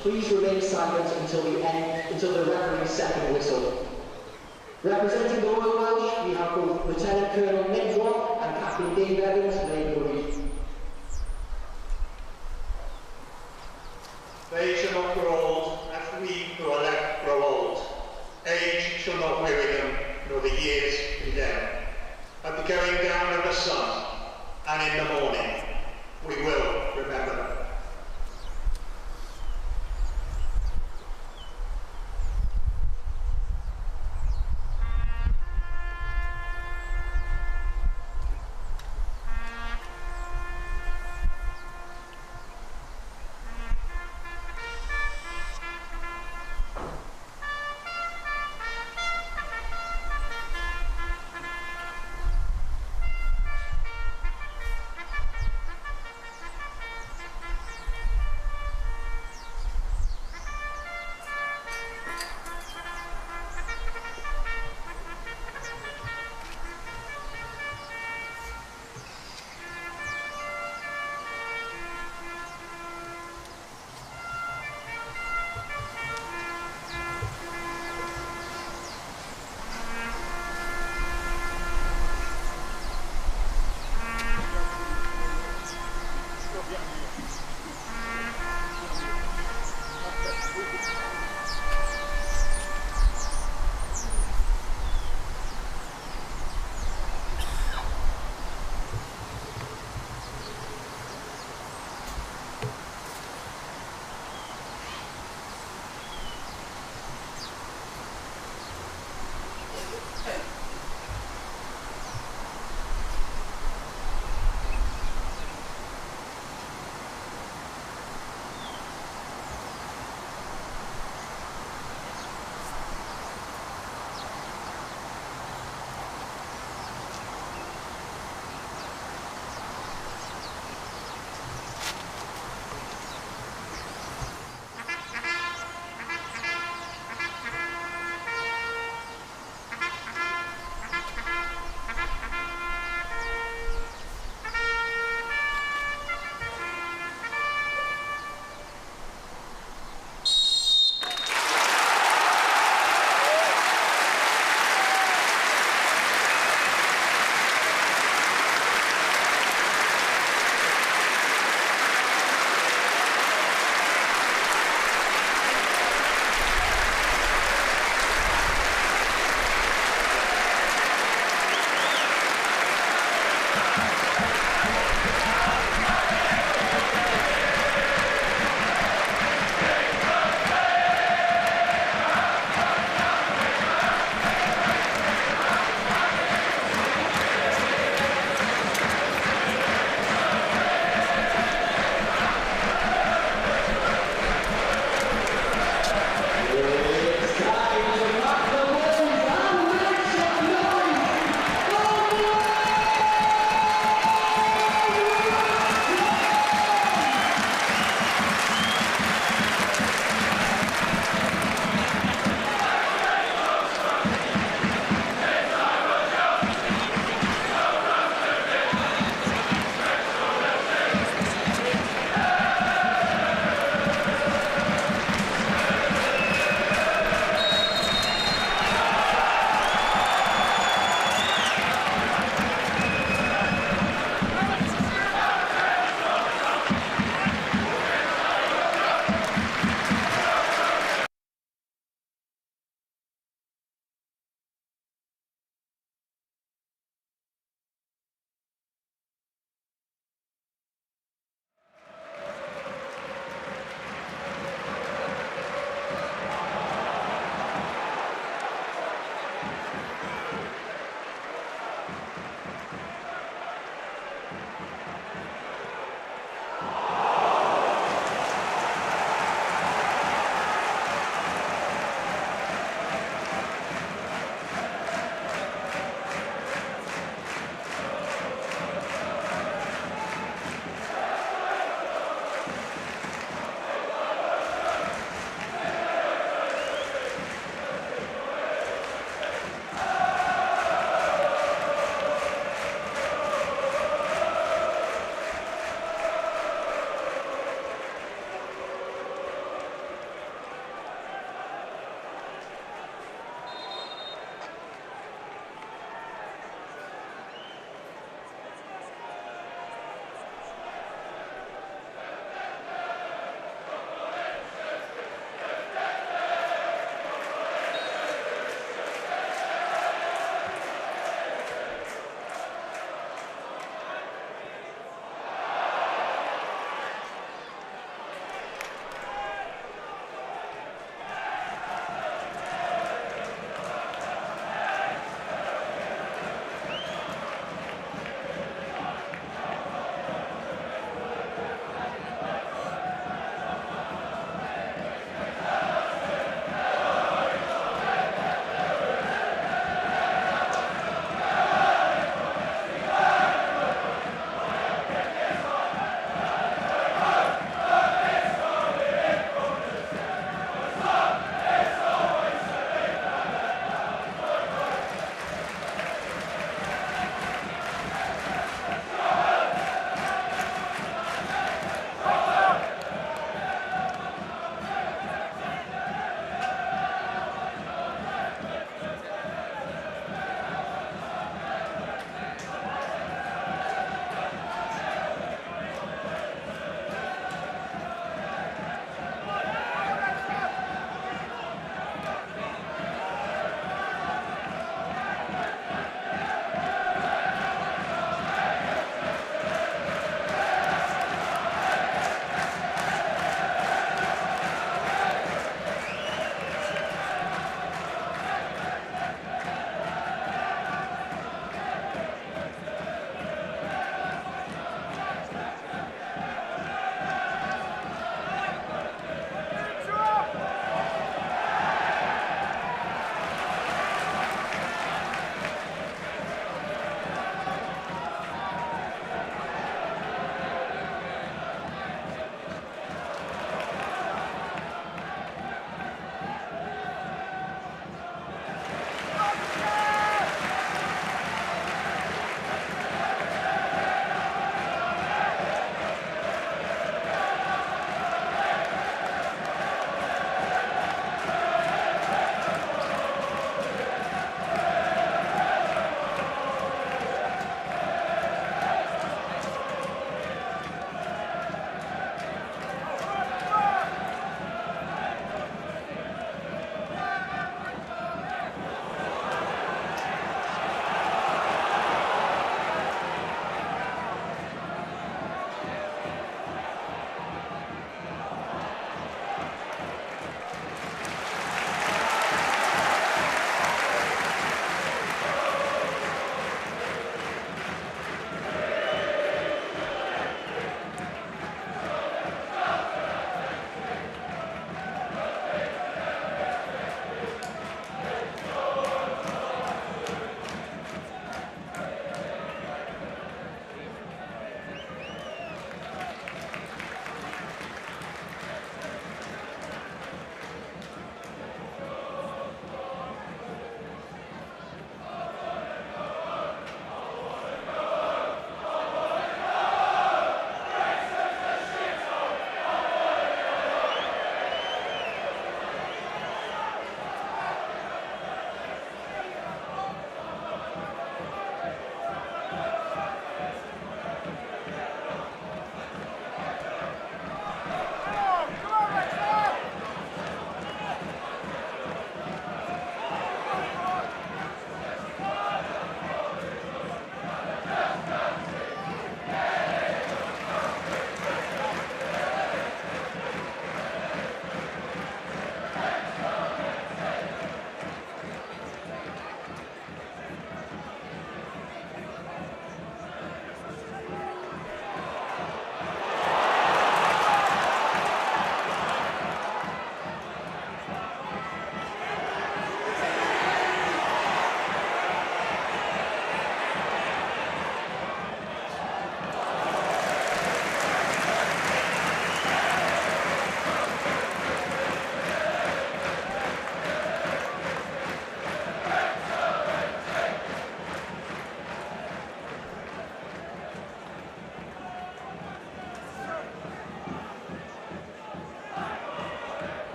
Please remain silent until the referee's second whistle. Representing the Royal Welsh, we have both Lieutenant Colonel Nick Rock and Captain Dave Evans, Labour. They shall not grow old, as we who are left grow old. Age shall not weary them, nor the years condemn. At the going down of the sun, and in the morning, we will remember them.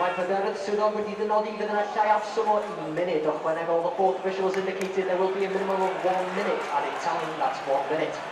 Mae pryderon swyddog wedi dynodi fydd yna llaiafswm o 1 munud ychwanegol. The court officials indicated there will be a minimum of 1 minute added time. That's 1 minute.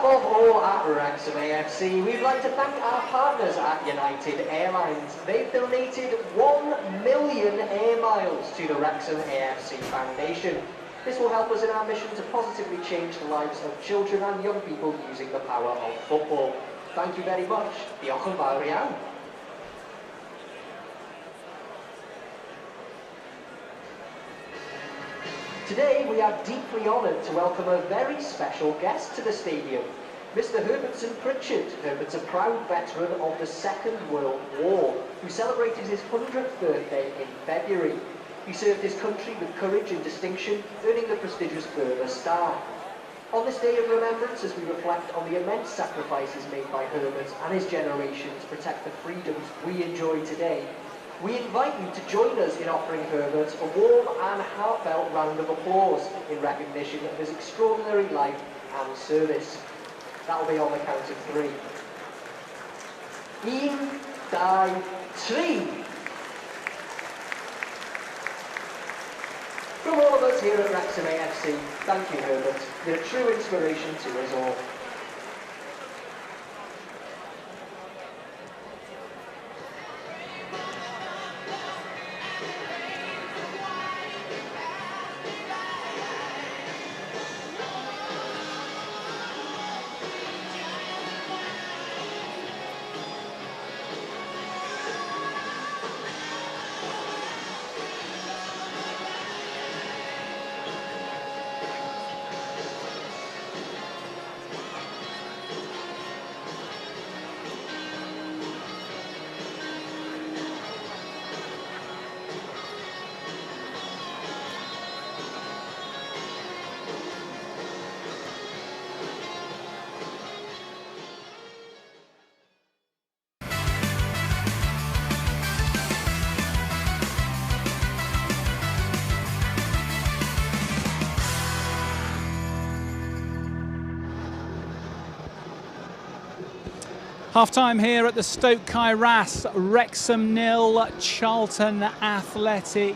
Above all at Wrexham AFC, we'd like to thank our partners at United Airlines. They've donated 1 million air miles to the Wrexham AFC Foundation. This will help us in our mission to positively change the lives of children and young people using the power of football. Thank you very much. Diolch yn fawr iawn. Today we are deeply honoured to welcome a very special guest to the stadium, Mr. Herbertson Pritchard. Herbert's a proud veteran of the Second World War, who celebrated his 100th birthday in February. He served his country with courage and distinction, earning the prestigious Bertha Star. On this day of remembrance, as we reflect on the immense sacrifices made by Herbert and his generation to protect the freedoms we enjoy today, we invite you to join us in offering Herbert a warm and heartfelt round of applause in recognition of his extraordinary life and service. That'll be on the count of 3. 1, 2, 3. From all of us here at Wrexham AFC, thank you, Herbert. You're a true inspiration to us all. Half-time here at the Stoke Kairas, Wrexham 0, Charlton Athletic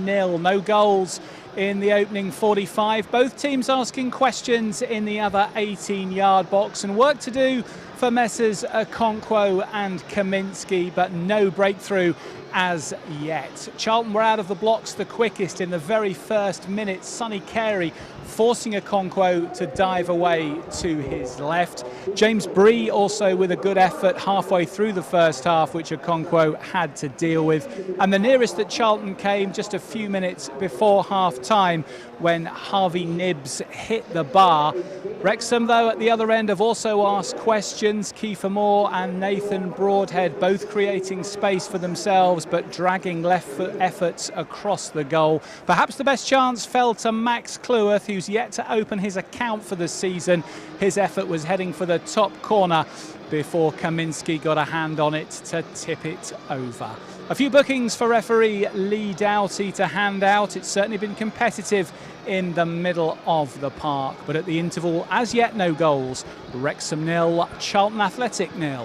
0. No goals in the opening 45. Both teams asking questions in the other 18-yard box, and work to do for Messrs Okonkwo and Kaminski, but no breakthrough as yet. Charlton were out of the blocks the quickest in the very first minute. Sonny Carey forcing Okonkwo to dive away to his left. James Bree also with a good effort halfway through the first half, which Okonkwo had to deal with. And the nearest that Charlton came just a few minutes before half-time when Harvey Nibbs hit the bar. Wrexham, though, at the other end have also asked questions. Kiefer Moore and Nathan Broadhead both creating space for themselves but dragging left foot efforts across the goal. Perhaps the best chance fell to Max Cleworth, who's yet to open his account for the season. His effort was heading for the top corner before Kaminski got a hand on it to tip it over. A few bookings for referee Lee Doughty to hand out. It's certainly been competitive in the middle of the park, but at the interval, as yet no goals. Wrexham 0, Charlton Athletic 0.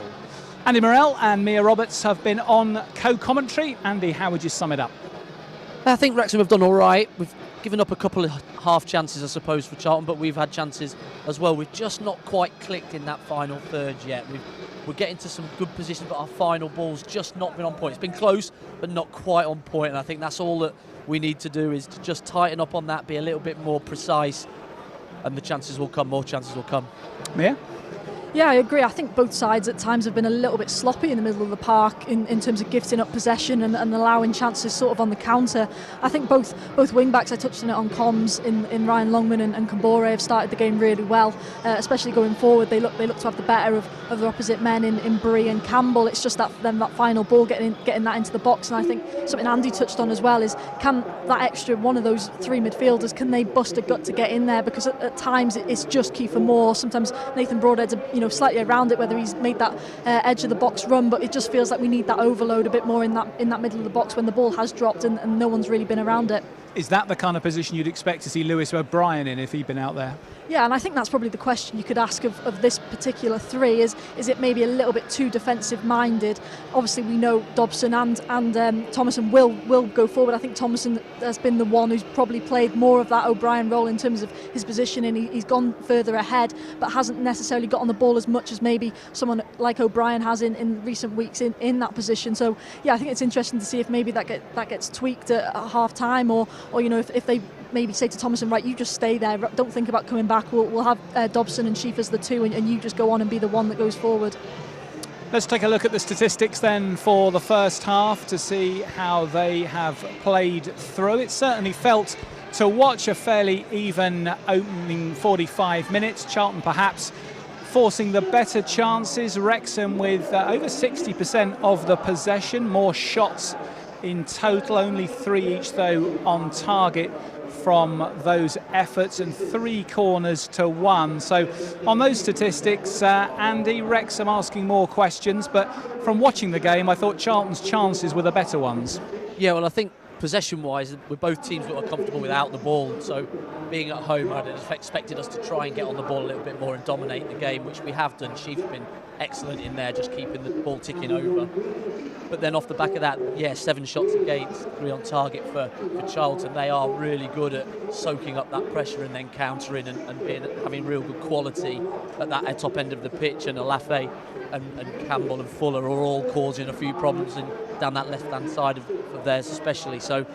Andy Morrell and Mia Roberts have been on co-commentary. Andy, how would you sum it up? I think Wrexham have done all right. We've given up a couple of half chances, I suppose, for Charlton, but we've had chances as well. We've just not quite clicked in that final third yet. We're getting to some good positions, but our final ball's just not been on point. It's been close, but not quite on point, and I think that's all that we need to do, is to just tighten up on that, be a little bit more precise, and the chances will come, more chances will come. Mia? Yeah, I agree. I think both sides at times have been a little bit sloppy in the middle of the park in terms of gifting up possession and allowing chances sort of on the counter. I think both wing-backs, I touched on it on comms, in Ryan Longman and Kambore have started the game really well, especially going forward. They look to have the better of the opposite men in Bree and Campbell. It's just that final ball, getting that into the box. And I think something Andy touched on as well is, can that extra one of those three midfielders, can they bust a gut to get in there? Because at times it's just Kiefer Moore. Sometimes Nathan Broadhead's slightly around it, whether he's made that edge of the box run, but it just feels like we need that overload a bit more in that middle of the box when the ball has dropped and no one's really been around it. Is that the kind of position you'd expect to see Lewis O'Brien in if he'd been out there? Yeah, and I think that's probably the question you could ask of this particular three, is it maybe a little bit too defensive minded? Obviously we know Dobson and Thomason will go forward. I think Thomason has been the one who's probably played more of that O'Brien role in terms of his position, and he's gone further ahead but hasn't necessarily got on the ball as much as maybe someone like O'Brien has in recent weeks in that position. So yeah, I think it's interesting to see if maybe that gets tweaked at half time, or if they maybe say to Thomason, right, you just stay there, don't think about coming back, we'll have Dobson and Sheaf as the two, and you just go on and be the one that goes forward. Let's take a look at the statistics then for the first half to see how they have played through. It certainly felt to watch a fairly even opening 45 minutes. Charlton perhaps forcing the better chances. Wrexham with over 60% of the possession, more shots in total, only 3 each though on target from those efforts, and 3 corners to 1. So on those statistics, Andy, Wrexham asking more questions, but from watching the game I thought Charlton's chances were the better ones. Yeah, well, I think possession-wise, with both teams that are comfortable without the ball, so being at home, I'd have expected us to try and get on the ball a little bit more and dominate the game, which we have done. Sheaf's been excellent in there, just keeping the ball ticking over. But then off the back of that, 7 shots against, 3 on target for Charlton. They are really good at soaking up that pressure and then countering and having real good quality at that top end of the pitch. And Alafe and Campbell and Fuller are all causing a few problems down that left-hand side of theirs especially. So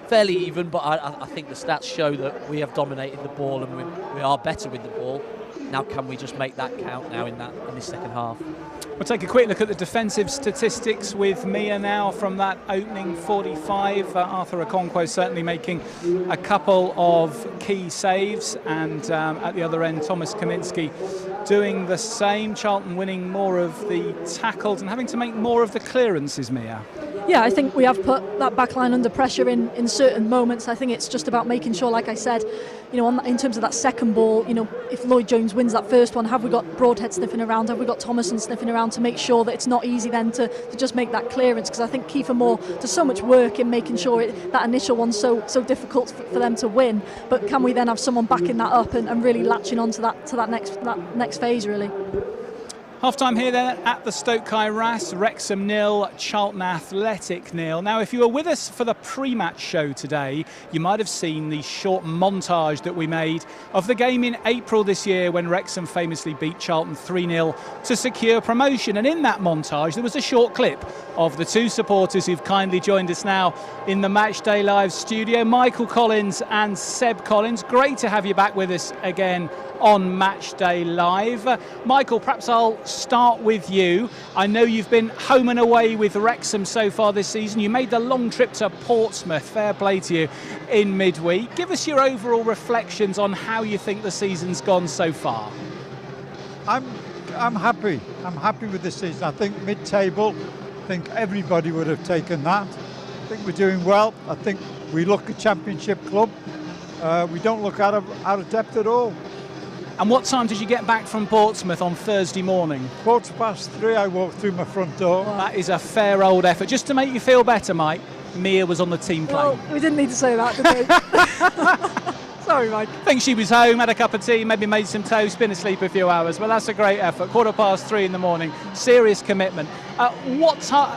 fairly even, but I think the stats show that we have dominated the ball and we are better with the ball. Now can we just make that count now in this second half? We'll take a quick look at the defensive statistics with Mia now from that opening 45. Arthur Okonkwo certainly making a couple of key saves, and at the other end Thomas Kaminski doing the same. Charlton winning more of the tackles and having to make more of the clearances, Mia. Yeah, I think we have put that back line under pressure in certain moments. I think it's just about making sure, like I said, in terms of that second ball, if Lloyd Jones wins that first one, have we got Broadhead sniffing around, have we got Thomason sniffing around to make sure that it's not easy then to just make that clearance? Because I think Kiefer Moore does so much work in making sure that initial one's so difficult for them to win. But can we then have someone backing that up and really latching onto that next phase, really? Half-time here then at the Stoke Kairas, Wrexham 0, Charlton Athletic 0. Now, if you were with us for the pre-match show today, you might have seen the short montage that we made of the game in April this year when Wrexham famously beat Charlton 3-0 to secure promotion. And in that montage, there was a short clip of the 2 supporters who've kindly joined us now in the Matchday Live studio, Michael Collins and Seb Collins. Great to have you back with us again on Matchday Live. Michael, perhaps I'll start with you. I know you've been home and away with Wrexham so far this season. You made the long trip to Portsmouth, fair play to you, in midweek. Give us your overall reflections on how you think the season's gone so far. I'm happy. I'm happy with the season. I think mid-table, I think everybody would have taken that. I think we're doing well. I think we look a championship club. We don't look out of depth at all. And what time did you get back from Portsmouth on Thursday morning? 3:15, I walked through my front door. That is a fair old effort. Just to make you feel better, Mike, Mia was on the team plane. Well, we didn't need to say that, did we? Sorry, Mike. I think she was home, had a cup of tea, maybe made some toast, been asleep a few hours. Well, that's a great effort. 3:15 in the morning, serious commitment.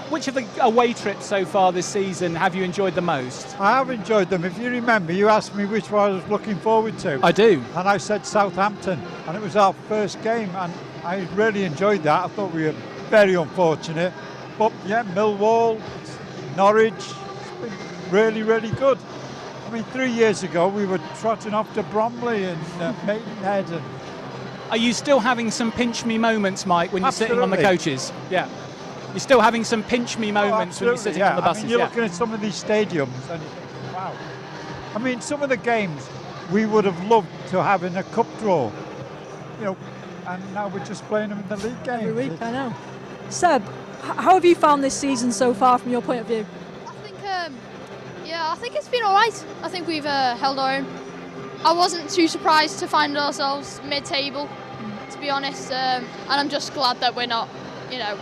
Which of the away trips so far this season have you enjoyed the most? I have enjoyed them. If you remember, you asked me which one I was looking forward to. I do. And I said Southampton, and it was our first game, and I really enjoyed that. I thought we were very unfortunate. But yeah, Millwall, Norwich, it's been really, really good. I mean, 3 years ago, we were trotting off to Bromley and Maidenhead. And are you still having some pinch me moments, Mike, when you're sitting on the coaches? Yeah. You're still having some pinch me moments when you're sitting on the buses? I mean, you're looking at some of these stadiums and you think, wow. I mean, some of the games we would have loved to have in a cup draw, you know, and now we're just playing them in the league games. Every week, I know. Seb, how have you found this season so far from your point of view? I think it's been all right. I think we've held our own. I wasn't too surprised to find ourselves mid-table, to be honest, and I'm just glad that we're not, you know.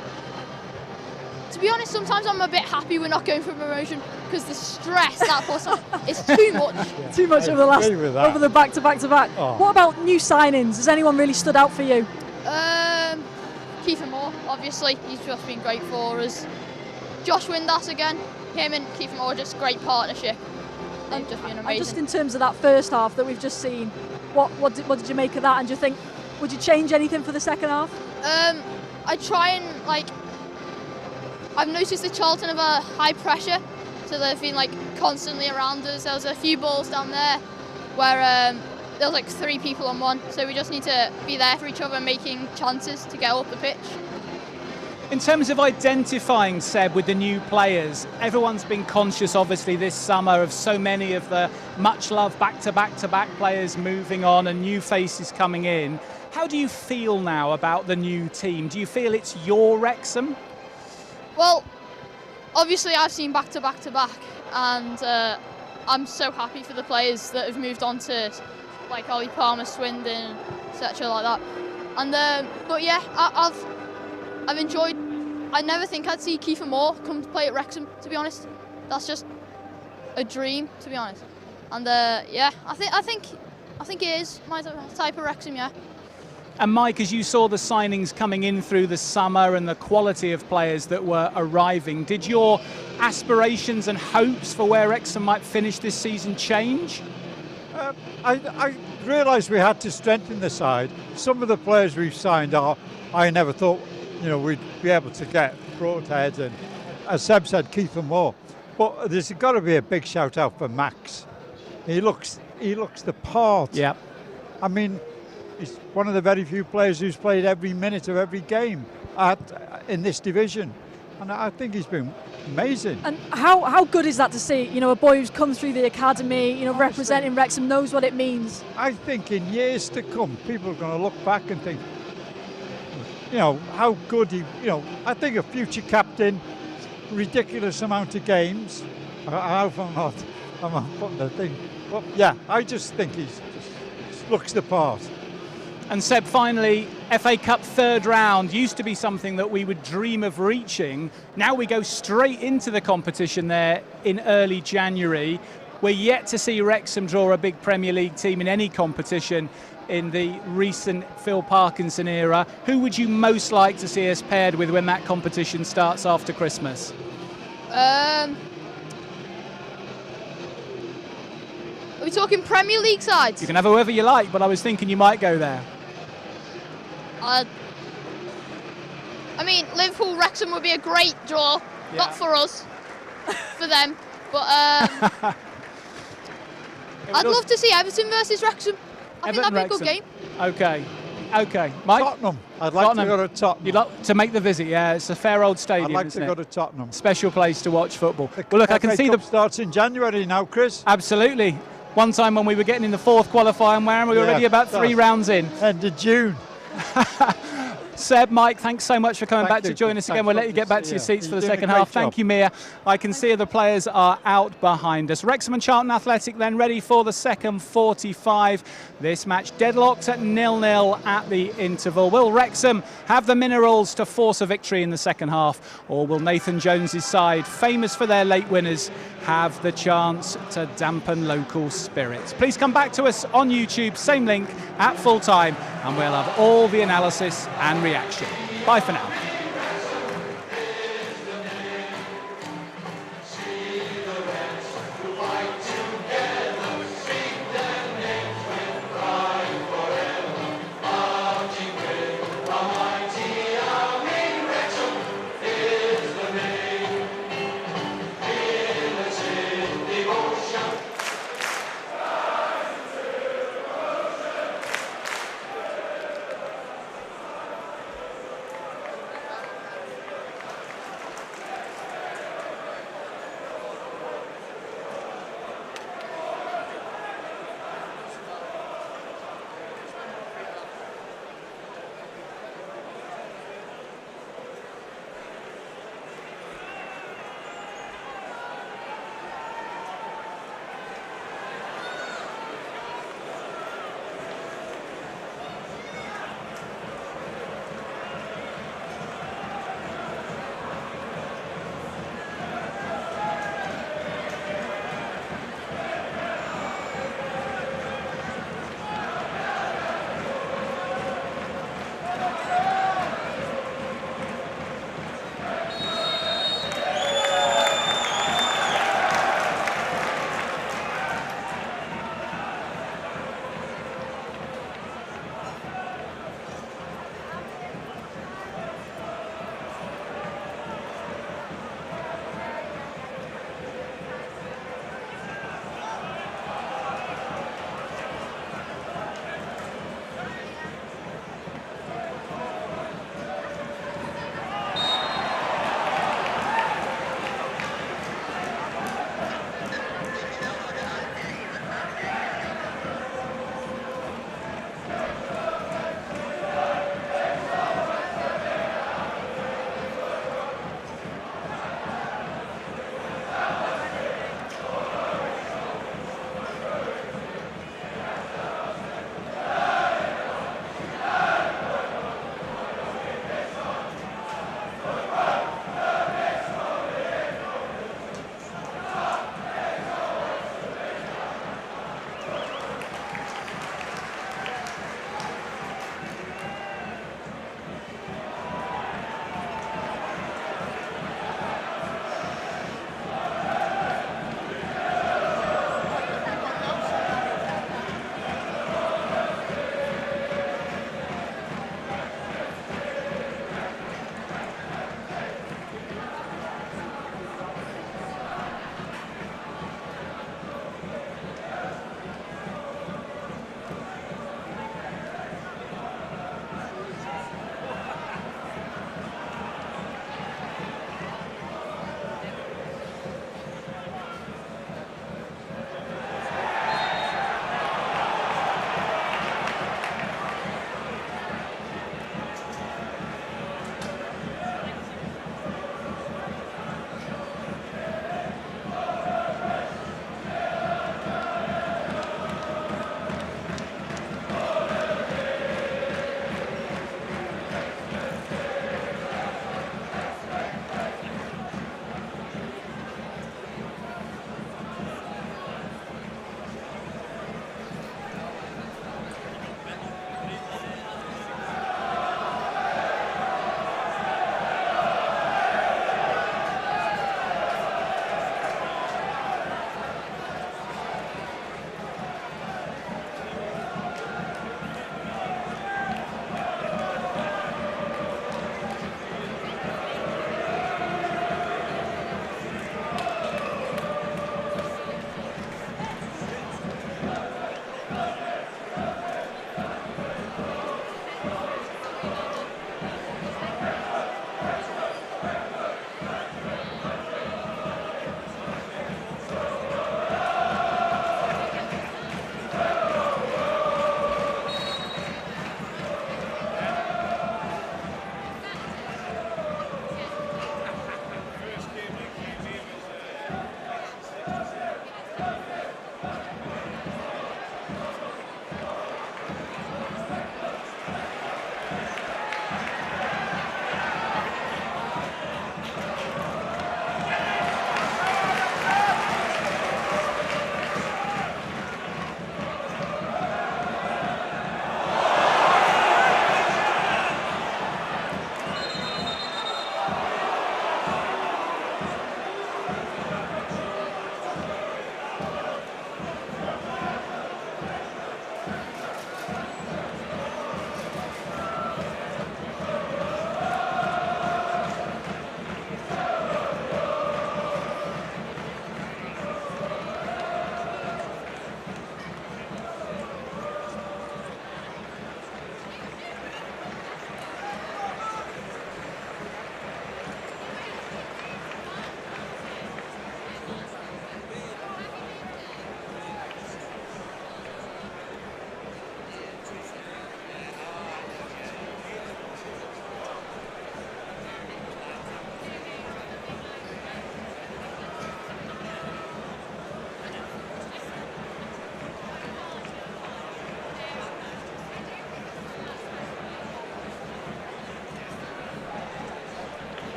To be honest, sometimes I'm a bit happy we're not going for promotion because the stress that puts on is too much. Yeah, too much over the back-to-back. Oh. What about new signings? Has anyone really stood out for you? Kiefer Moore, obviously, he's just been great for us. Josh Windass again. Him and Kiefer Moore, just great partnership. They've just been amazing. Just in terms of that first half that we've just seen, what did you make of that? And do you think, would you change anything for the second half? I try and, I've noticed that Charlton have a high pressure, so they've been constantly around us. There was a few balls down there where there was 3 people on one, so we just need to be there for each other, making chances to get up the pitch. In terms of identifying, Seb, with the new players, everyone's been conscious, obviously, this summer of so many of the much-loved back-to-back players moving on and new faces coming in. How do you feel now about the new team? Do you feel it's your Wrexham? Well, obviously I've seen back-to-back, and I'm so happy for the players that have moved on to, Ollie Palmer, Swindon, etc. like that. And but yeah, I've enjoyed. I never think I'd see Kiefer Moore come to play at Wrexham, to be honest. That's just a dream, to be honest. And yeah, I think it is my type of Wrexham, yeah. And Mike, as you saw the signings coming in through the summer and the quality of players that were arriving, did your aspirations and hopes for where Wrexham might finish this season change? I realised we had to strengthen the side. Some of the players we've signed I never thought we'd be able to get Broadhead and, as Seb said, Kiefer Moore. But there's got to be a big shout out for Max. He looks the part. Yeah. I mean, he's one of the very few players who's played every minute of every game in this division, and I think he's been amazing. And how good is that to see? A boy who's come through the academy, representing Wrexham, knows what it means. I think in years to come, people are going to look back and think, how good he, I think a future captain, ridiculous amount of games. I hope I'm not putting the thing. But yeah, I just think he just looks the part. And Seb, finally, FA Cup third round used to be something that we would dream of reaching. Now we go straight into the competition there in early January. We're yet to see Wrexham draw a big Premier League team in any competition in the recent Phil Parkinson era. Who would you most like to see us paired with when that competition starts after Christmas? Are we talking Premier League sides? You can have whoever you like, but I was thinking you might go there. I mean, Liverpool Wrexham would be a great draw. Yeah. Not for us, for them. But I'd love to see Everton versus Wrexham. I think that'd be a good game. Okay. Okay, Mike? Tottenham. I'd like to go to Tottenham. You'd like to make the visit, yeah. It's a fair old stadium, I'd like isn't to it? go to Tottenham. Special place to watch football. Well, look, I can FA see Cup starts in January now, Chris. Absolutely. One time when we were getting in the fourth qualifying round, we were already about 3 rounds in. End of June. Seb, Mike, thanks so much for coming back to join us Thanks, again. We'll let you get back to your seats for the You're doing second a great half. Thank job. you, Mia. I can see the players are out behind us. Wrexham and Charlton Athletic then ready for the second 45. This match deadlocked at 0-0 at the interval. Will Wrexham have the minerals to force a victory in the second half, or will Nathan Jones's side, famous for their late winners, have the chance to dampen local spirits? Please come back to us on YouTube, same link at full time, and we'll have all the analysis and reaction. Bye for now.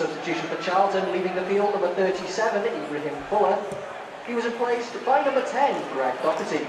Substitution for Charlton, leaving the field, number 37, Ibrahim Fuller. He was replaced by number 10, Greg Doherty.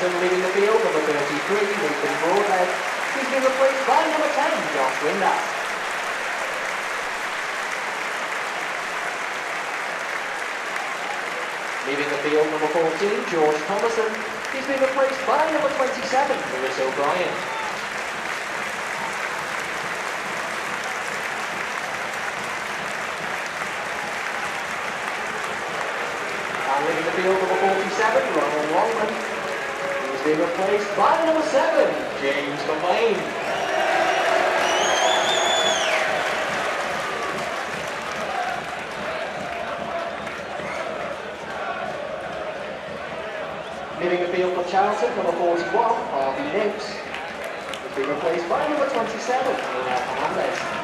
Charlton leaving the field, number 33, Nathan Broadhead. He's been replaced by number 10, Josh Winder. Leaving the field, number 14, George Thomason. He's been replaced by number 27, Lewis O'Brien. And leaving the field, number 47, Ronald Longman. He's been replaced by number 7, James McLean. Leaving the field for Charlton, number 41, Harvey Nibs. He's been replaced by number 27, Leonel Fernandez.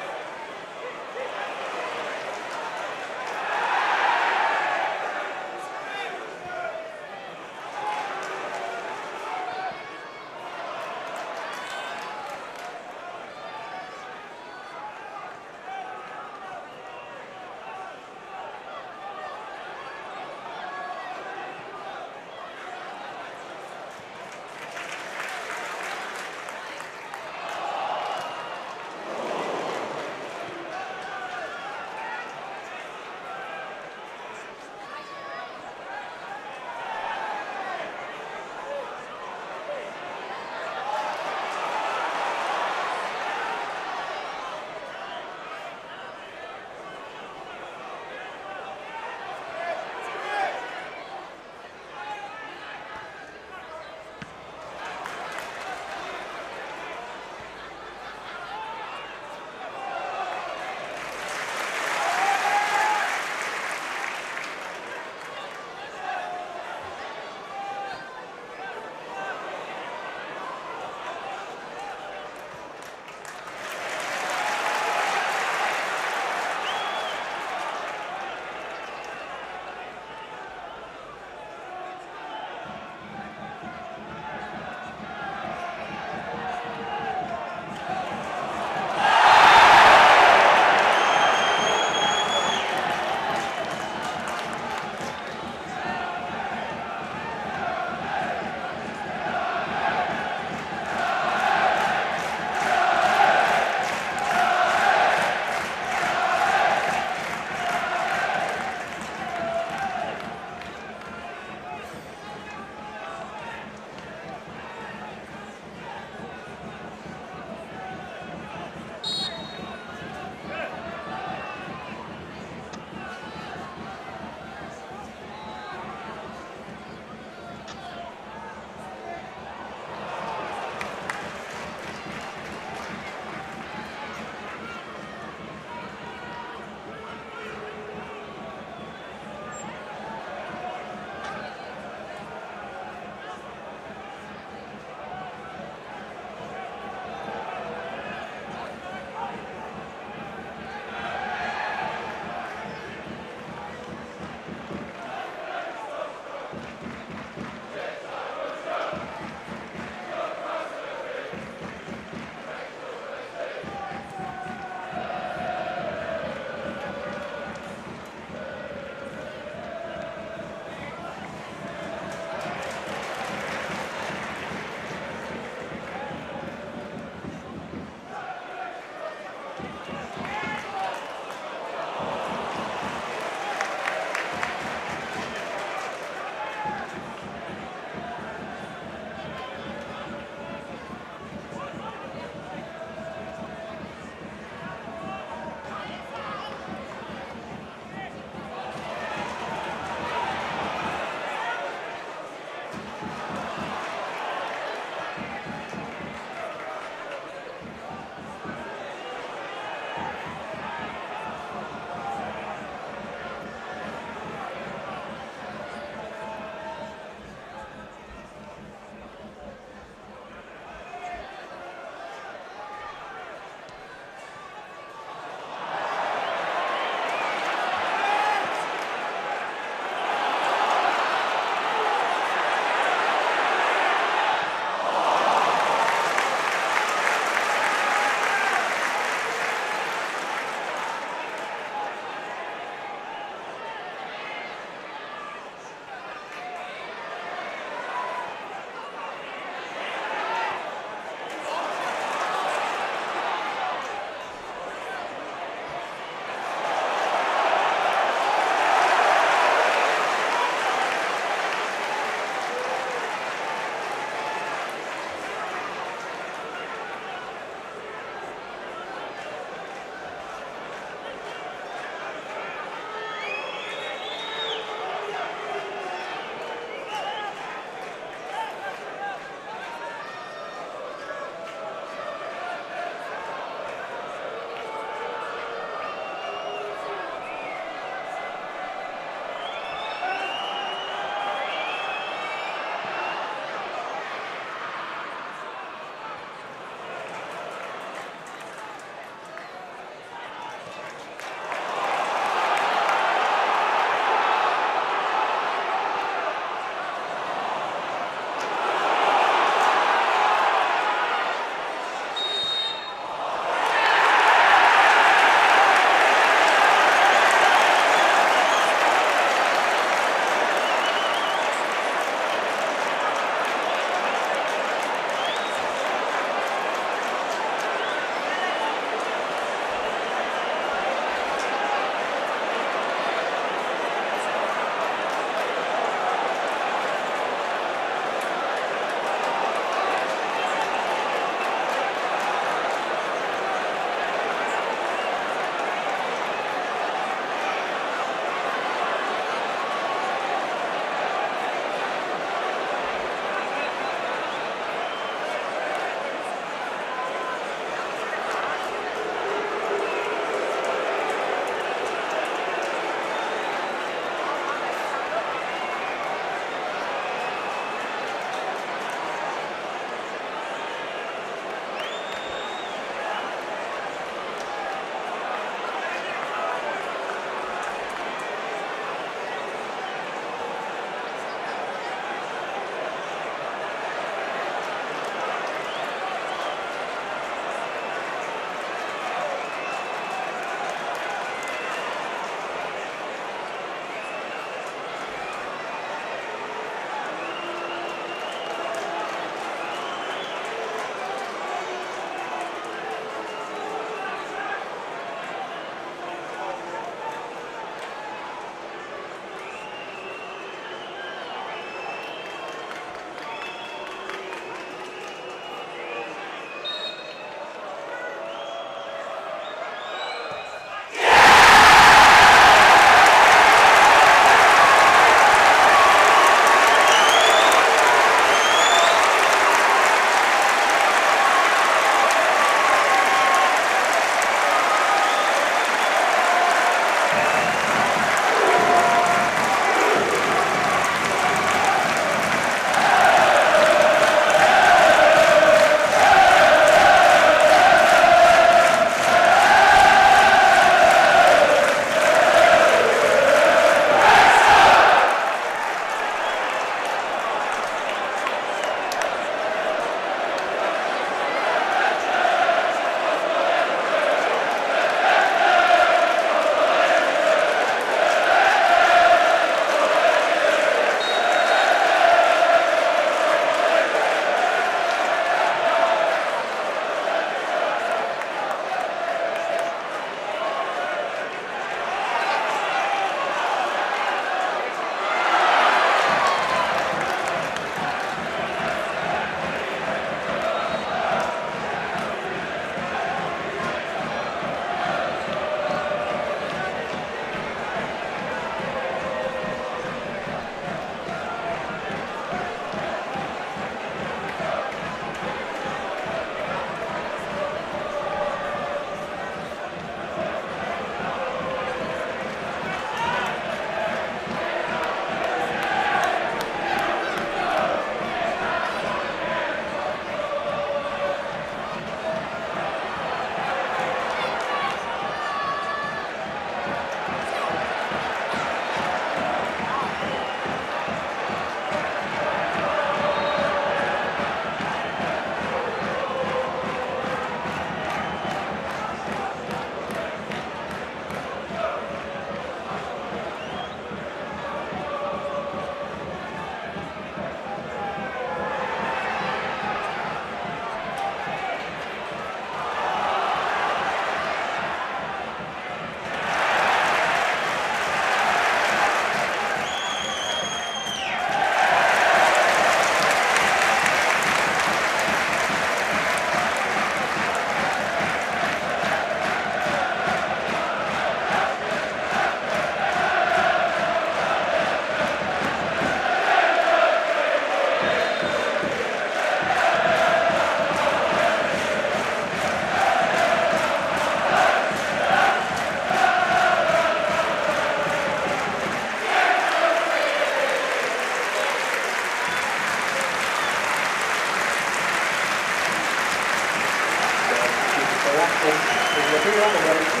looking on the way to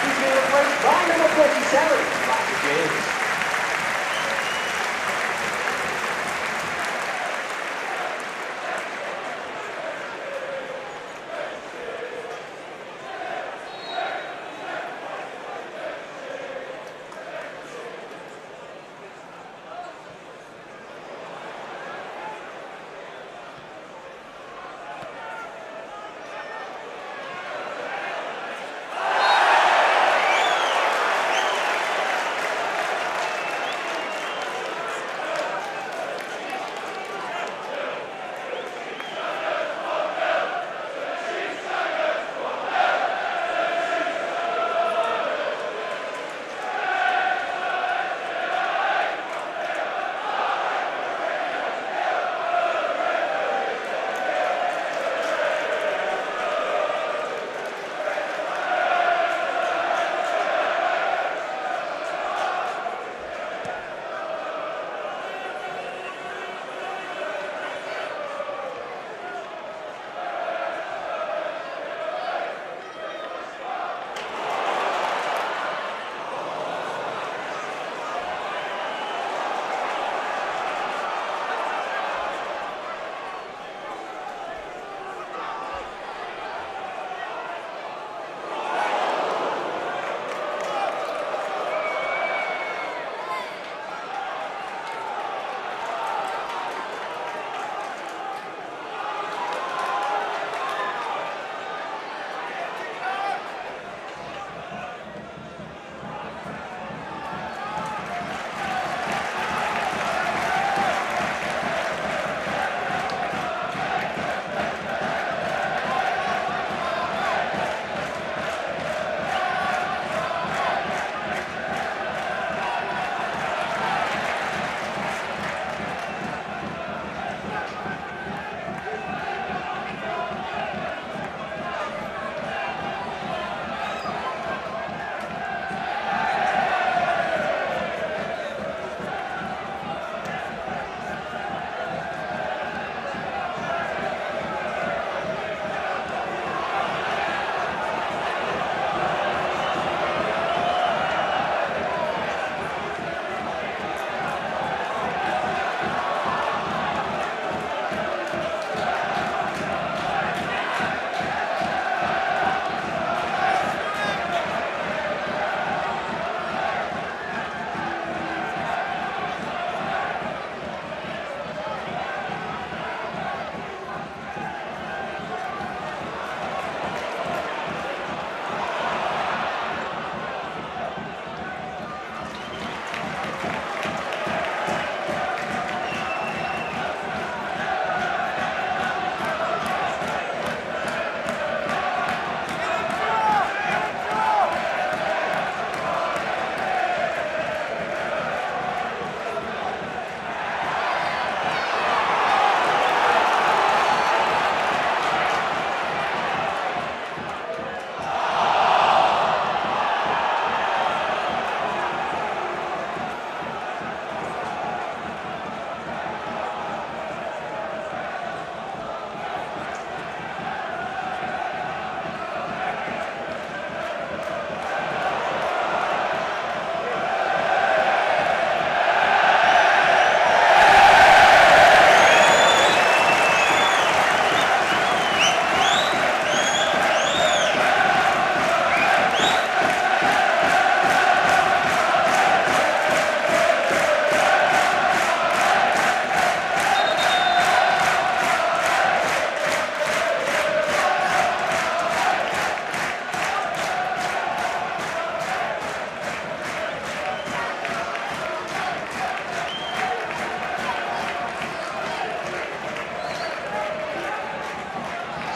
he's been replaced by number 47, Matthew James.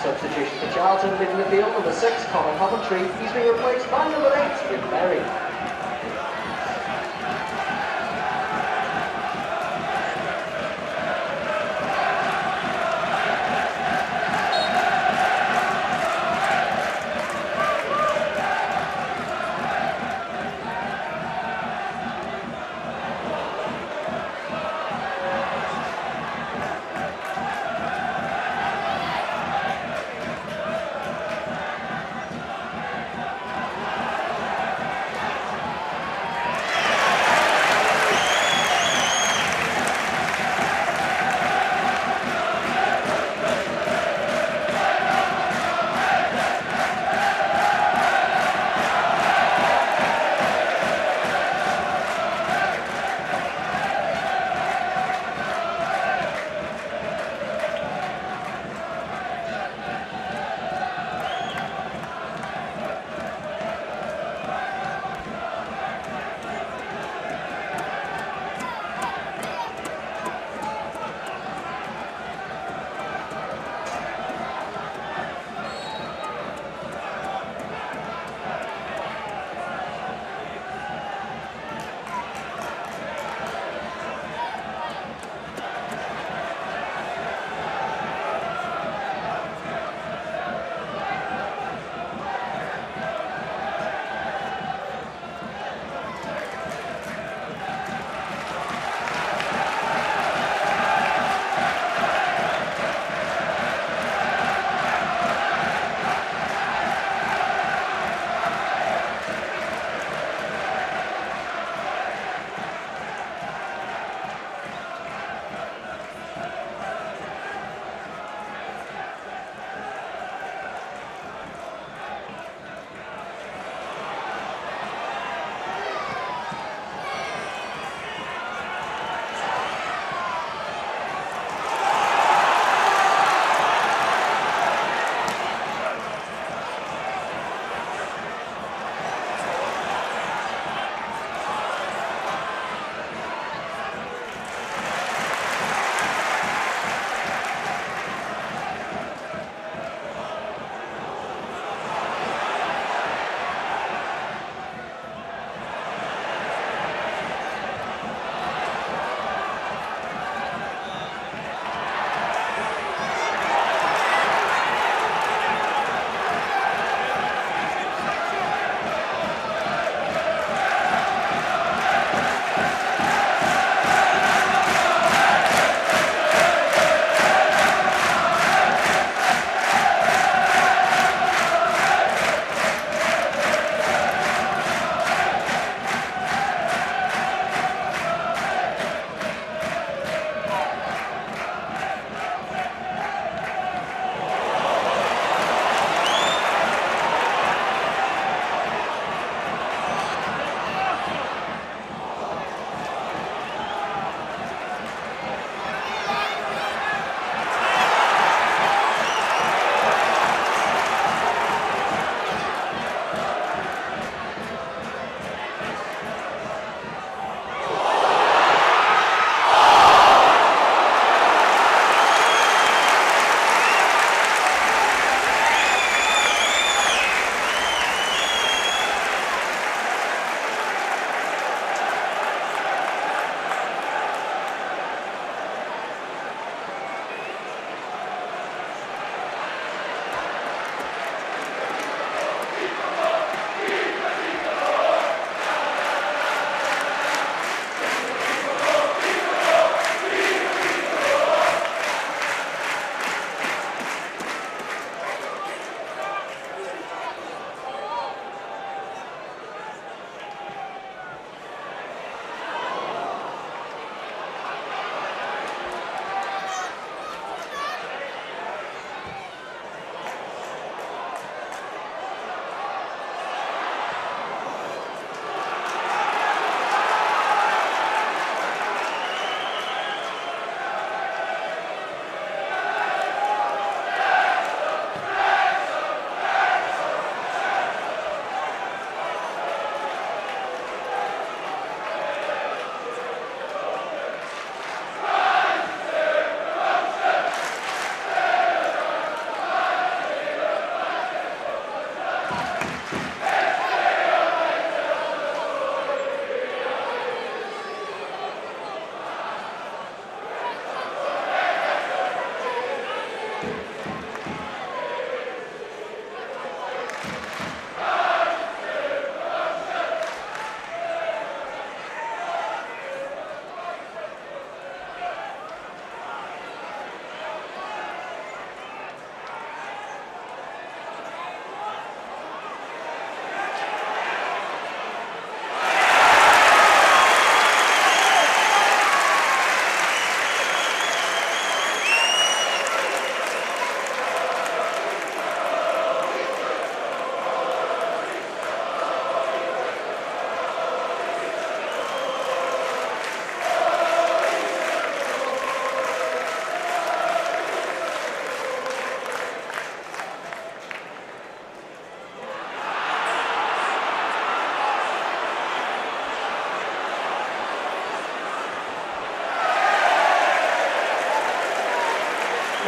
Substitution for Charlton, leaving the field, number 6, Connor Coventry. He's been replaced by number 8, Rick Berry.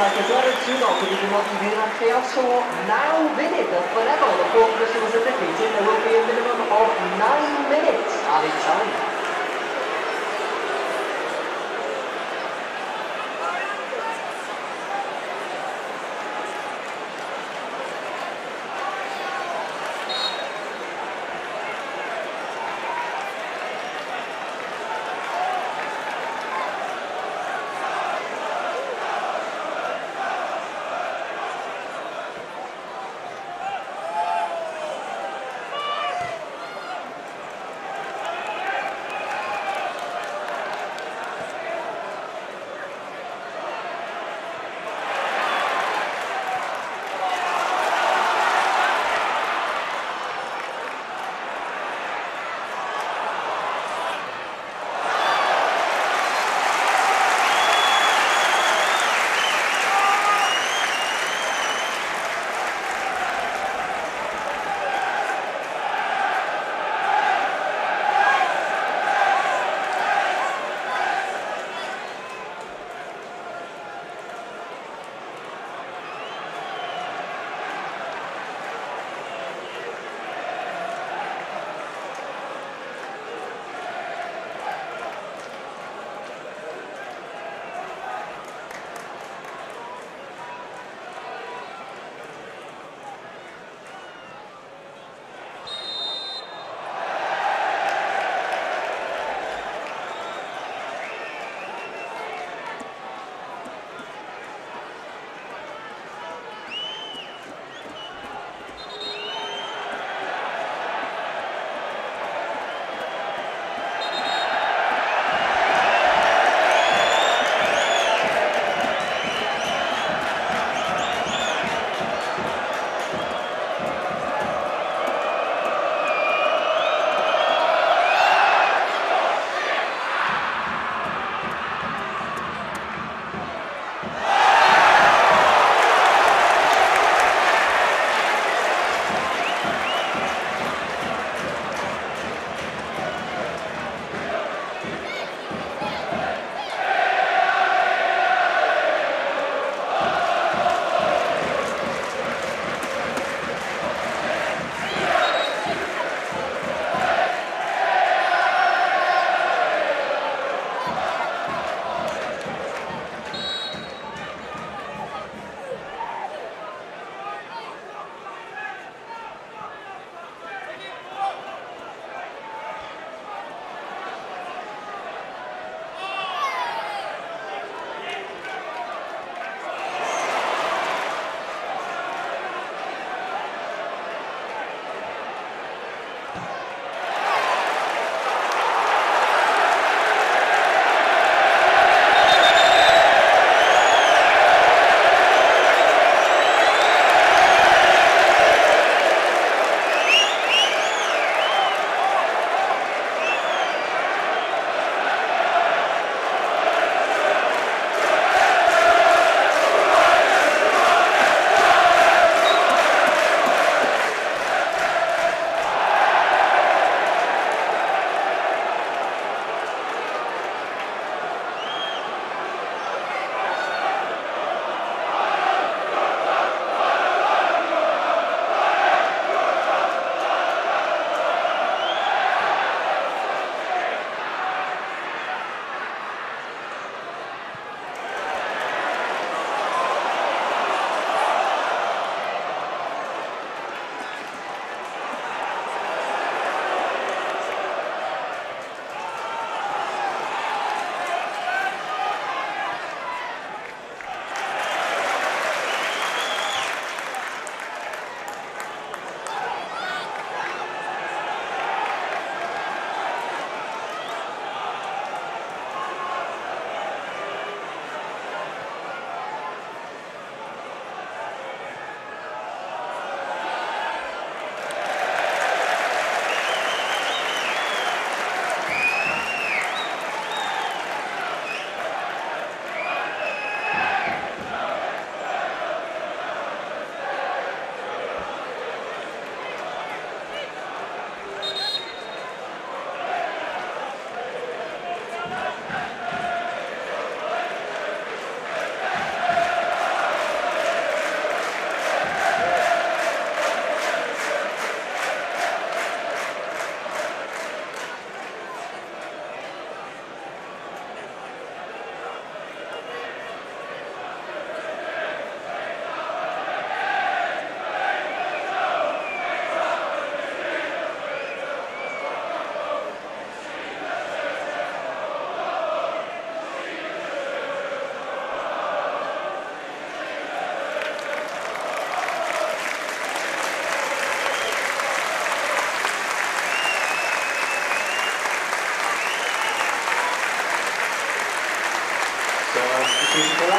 like a two goals di motivi so now minutes whenever the focus was defeated, there will be a minimum of 9 minutes added time.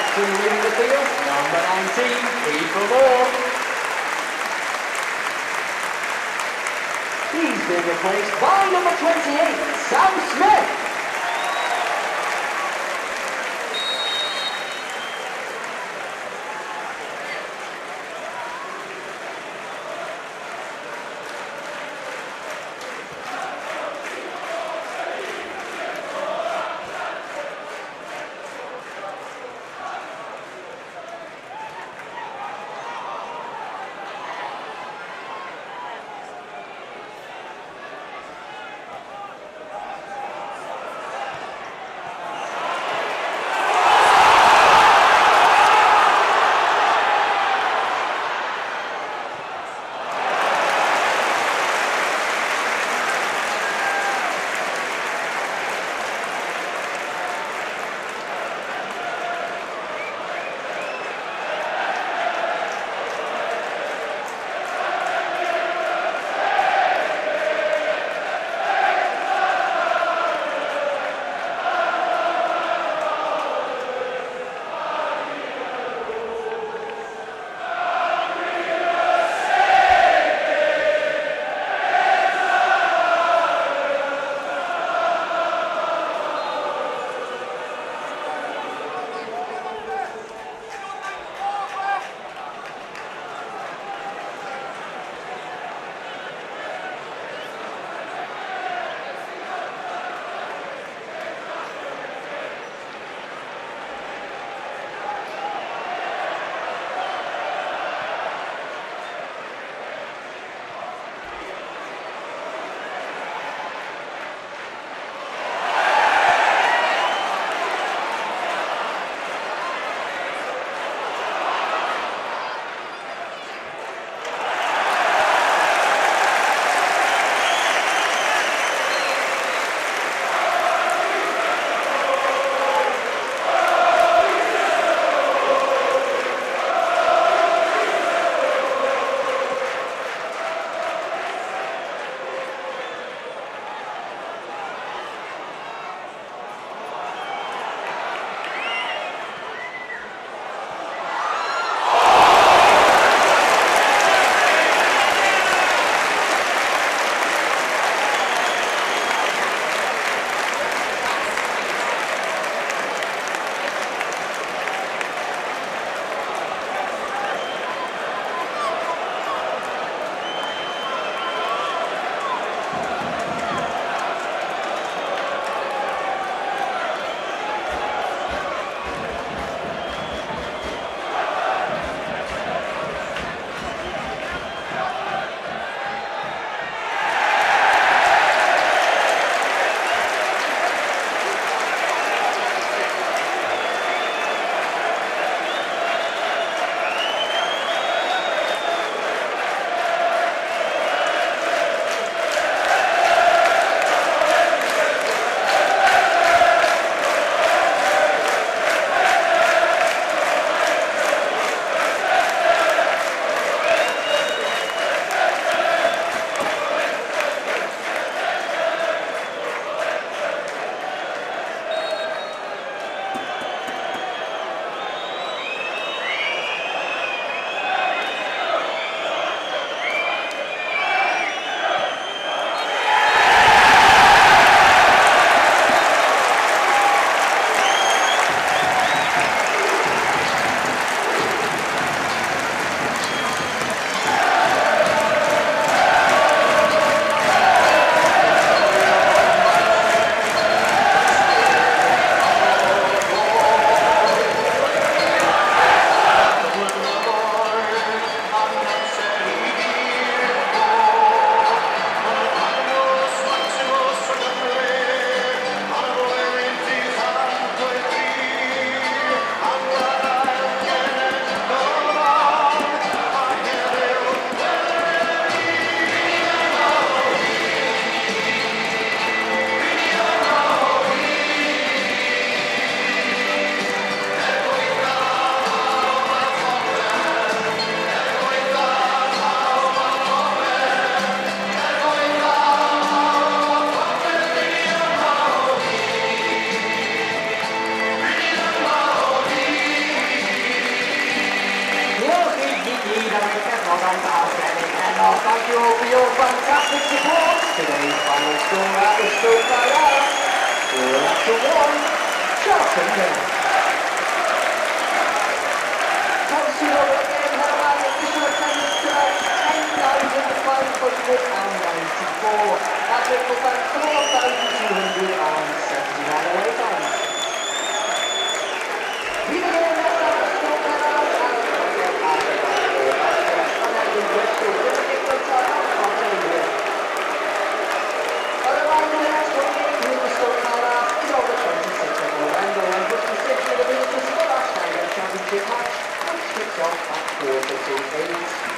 Wrexham leaving the field, number 19, April Moore. He's been replaced by number 28, Sam Smith. fantastic support. Today's final score at the Stoke House. Wrexham 1, Charlton 0. Thanks to all again, have an additional attendance tonight, 10,594. That's it for 4,279 away fans. We begin next at the Stoke House and forget after that. And then in Bristol, with a different time on Managerial. Otherwise, the next one in the Stoke House is on the 26th of November, when Bristol City are the visitors for the last championship match, which kicks off at 8:45.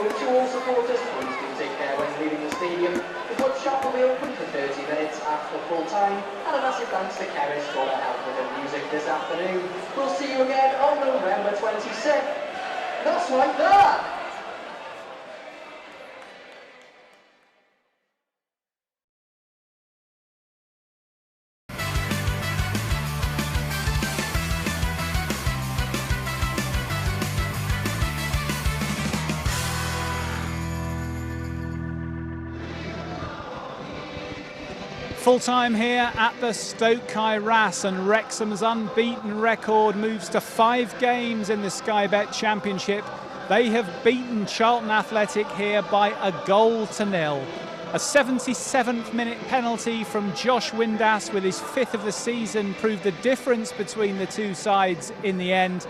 To all supporters, please do take care when leaving the stadium. The club shop will be open for 30 minutes after full time, and a massive thanks to Keris for their help with the music this afternoon. We'll see you again on November 26th. That's like that! Full time here at the Stoke Kairas, and Wrexham's unbeaten record moves to 5 games in the Sky Bet Championship. They have beaten Charlton Athletic here by a 1-0. A 77th minute penalty from Josh Windass with his 5th of the season proved the difference between the two sides in the end.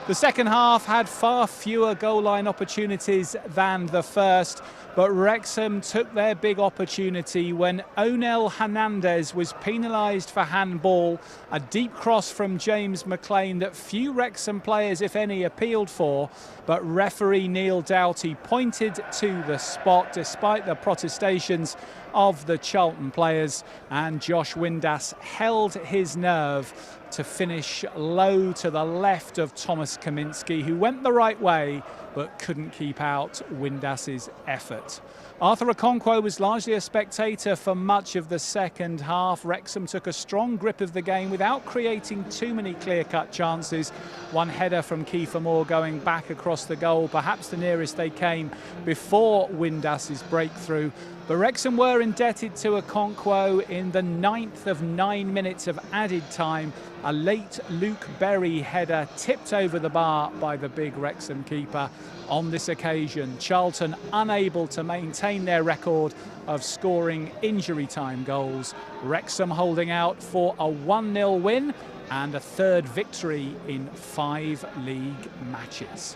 The second half had far fewer goal line opportunities than the first, but Wrexham took their big opportunity when Onel Hernandez was penalised for handball, a deep cross from James McLean that few Wrexham players, if any, appealed for, but referee Neil Doughty pointed to the spot despite the protestations of the Charlton players, and Josh Windass held his nerve to finish low to the left of Thomas Kaminski, who went the right way but couldn't keep out Windass's effort. Arthur Okonkwo was largely a spectator for much of the second half. Wrexham took a strong grip of the game without creating too many clear-cut chances. One header from Kiefer Moore going back across the goal, perhaps the nearest they came before Windass's breakthrough. But Wrexham were indebted to Okonkwo in the 9th of 9 minutes of added time. A late Luke Berry header tipped over the bar by the big Wrexham keeper. On this occasion, Charlton unable to maintain their record of scoring injury time goals. Wrexham holding out for a 1-0 win and a third victory in 5 league matches.